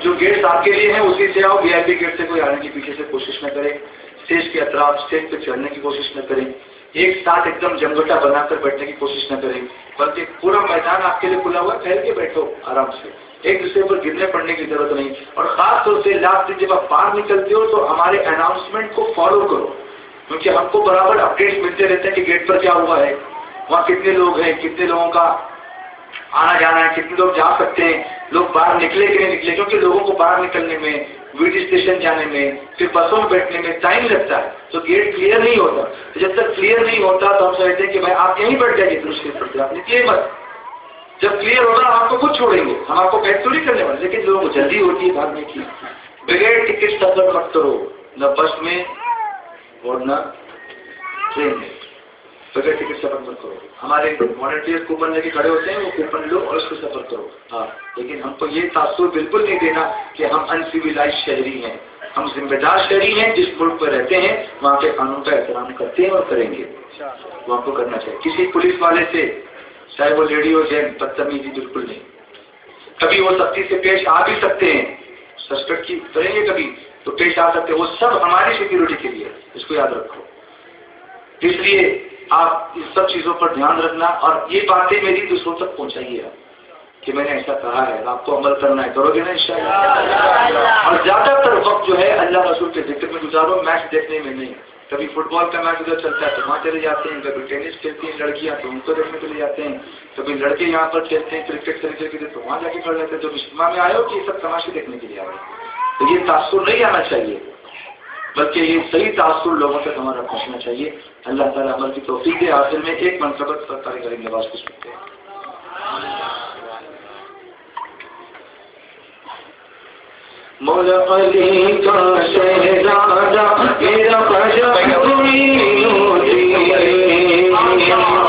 جو گیٹس آپ کے لیے ہیں اسی سے آؤ، VIP گیٹ سے کوئی آنے کی پیچھے سے کوشش نہ کرے، اسٹیج کے اطراف اسٹیج پہ چڑھنے کی کوشش نہ کریں، ایک ساتھ ایک دم جمگٹا بنا کر بیٹھنے کی کوشش نہ کریں، بلکہ پورا میدان آپ کے لیے کھلا ہوا ہے، پھیل کے بیٹھو آرام سے، ایک دوسرے پر گرنے پڑنے کی ضرورت نہیں، اور خاص طور سے لاسٹ دن جب آپ باہر نکلتے ہو تو ہمارے اناؤنسمنٹ کو فالو کرو، کیونکہ ہم کو برابر اپڈیٹس ملتے رہتے ہیں کہ گیٹ پر کیا ہوا ہے، وہاں کتنے لوگ ہیں، کتنے لوگوں کا آنا جانا ہے، کتنے لوگ جا سکتے ہیں، لوگ باہر نکلے کہ نہیں نکلے، کیونکہ لوگوں کو باہر نکلنے میں، VT اسٹیشن جانے میں، پھر بسوں میں بیٹھنے میں ٹائم لگتا ہے، تو گیٹ کلیئر نہیں ہوتا، تو جب تک کلیئر نہیں ہوتا تو ہم سمجھتے ہیں کہ بھائی آپ یہیں بیٹھ جائیے دوسرے پر، آپ نکلیے مت، جب کلیئر ہوگا ہم آپ کو خود چھوڑیں گے، ہم آپ کو بیٹھ تو نہیں کرنے والے، لیکن لوگوں کو جلدی ہوتی ہے بھاگنے کی، بغیر ٹکٹ سفر مت کرو، نہ بس میں اور نہ ٹرین میں، بغیر ٹکٹ سفر مت کرو، ہمارے والنٹیئر کوپن لے کے کھڑے ہوتے ہیں، وہ کوپن لو اور اس کو سفر کرو، ہاں، لیکن ہم کو یہ تاثر بالکل نہیں دینا کہ ہم انسیویلائز شہری ہیں، ہم ذمہ دار شہری ہیں، جس ملک پر رہتے ہیں وہاں کے قانون کا احترام کرتے ہیں اور کریں گے، وہ آپ کو کرنا چاہیے۔ کسی پولیس والے سے چاہے وہ لیڈی ہو جینٹ بدتمیزی بالکل نہیں، کبھی وہ سختی سے پیش آ بھی سکتے ہیں، سسپیکٹ کی کریں گے کبھی، تو پیش آ سکتے ہیں، وہ سب ہماری سیکیورٹی کے لیے، اس کو یاد رکھو۔ اس لیے آپ اس سب چیزوں پر دھیان رکھنا، اور یہ باتیں میری دوسروں تک پہنچائیے آپ کہ میں نے ایسا کہا ہے، آپ کو عمل کرنا ہے، کرو گے نا انشاءاللہ۔ اور زیادہ تر وقت جو ہے اللہ رسول کے ذکر میں گزارو، میچ دیکھنے میں نہیں۔ کبھی فٹ بال کا میچ ادھر چلتا ہے تو وہاں چلے جاتے ہیں، کبھی ٹینس کھیلتی ہیں لڑکیاں تو ان کو دیکھنے چلے جاتے ہیں، کبھی لڑکے یہاں پر کھیلتے ہیں کرکٹ کھیلتے کے لیے تو وہاں جا کے کھڑے جاتے ہیں۔ جب اجتماع میں آئے ہو کہ یہ سب تماشے دیکھنے کے لیے آئے، تو یہ تاثر نہیں آنا چاہیے، بلکہ یہ صحیح تاثر لوگوں تک ہمارا پہنچنا چاہیے۔ اللہ تعالیٰ عمل کی توفیق دے۔ آخر میں ایک منصبت پر طارق کریں گے، آواز کو سنتے ہیں۔ مولا علی کا شہزادہ میرا خواجہ معینالدین،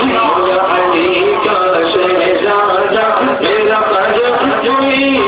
مولا علی کا شہزادہ میرا خواجہ معینالدین،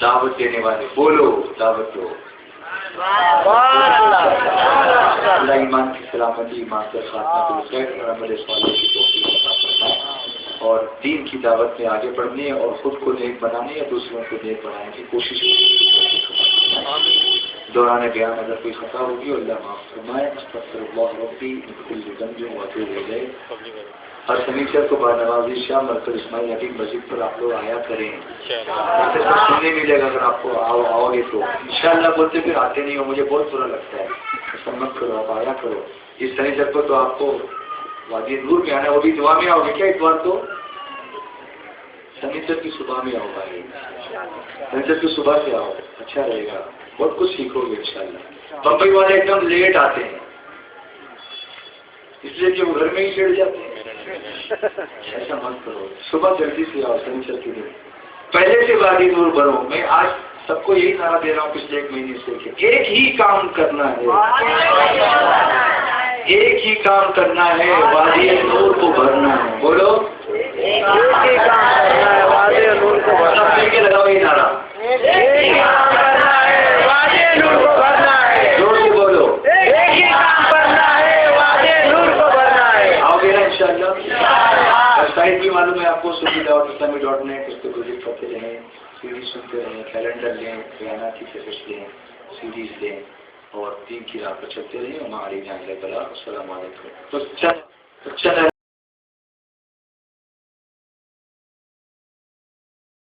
دعوت دینے والے بولو دعوت دو. اللہ ایمان کی سلامتی، ایمان کا خاتمہ بالخیر اور عمل صالح کی توفیق عطا فرمائے اور دین کی دعوت میں آگے بڑھنے اور خود کو نیک بنانے یا دوسروں کو نیک بنانے کی کوشش کریں. دوران بیان اگر کوئی خطا ہوگی اللہ معاف فرمائے. استغفر اللہ ربی من کل ذنب واتوب الیہ. ہر سنیچر کو بعد نوازی شاہ مرکز اسماعیل حبیب مسجد پر آپ لوگ آیا کریں. سننے ملے گا اگر آپ کو آؤ گے تو انشاءاللہ. بولتے پھر آتے نہیں ہو، مجھے بہت برا لگتا ہے. ایسا مت کرو، آپ آیا کرو. اس سنیچر کو تو آپ کو وادی نور میں آنا، وہ بھی دعا میں آؤ گے کیا اتوار کو؟ سنیچر کی صبح میں آؤ بھائی، سنیچر کی صبح سے آؤ، اچھا رہے گا، بہت کچھ سیکھو گے انشاءاللہ. بمبئی والے ایک دم لیٹ آتے ہیں اس لیے کہ وہ گھر میں ہی چڑھ جاتے ہیں. ایسا مت کرو، صبح جلدی سے آؤ سنیچر کے دن. پہلے سے وادی نور بنو. میں آج سب کو یہی نعرہ دے رہا ہوں پچھلے ایک مہینے سے کہ ایک ہی کام کرنا ہے، ایک ہی کام کرنا ہے، وادی نور کو بھرنا ہے. بولو ایک ہی کام کرنا ہے، وادی نور کو بھرنا ہے. سب کے لگاؤ یہ نعرہ، ایک ہی کام کرنا ہے، وادی نور کو بھرنا ہے. زور سے بولو ایک ہی کام کرنا ہے، وادی نور کو بھرنا ہے. آؤ گے نا انشاءاللہ. ویب سائٹ بھی معلوم ہے آپ کو SufiDawat.net. اس کو وزٹ کرتے رہیں، سیریز سنتے رہیں، کیلنڈر لیں، بیانات کی فہرست لیں، سیریز لیں اور دین کی راہ پر چلتے رہیں. ہماری جان لے بلا. السلام علیکم. تو چل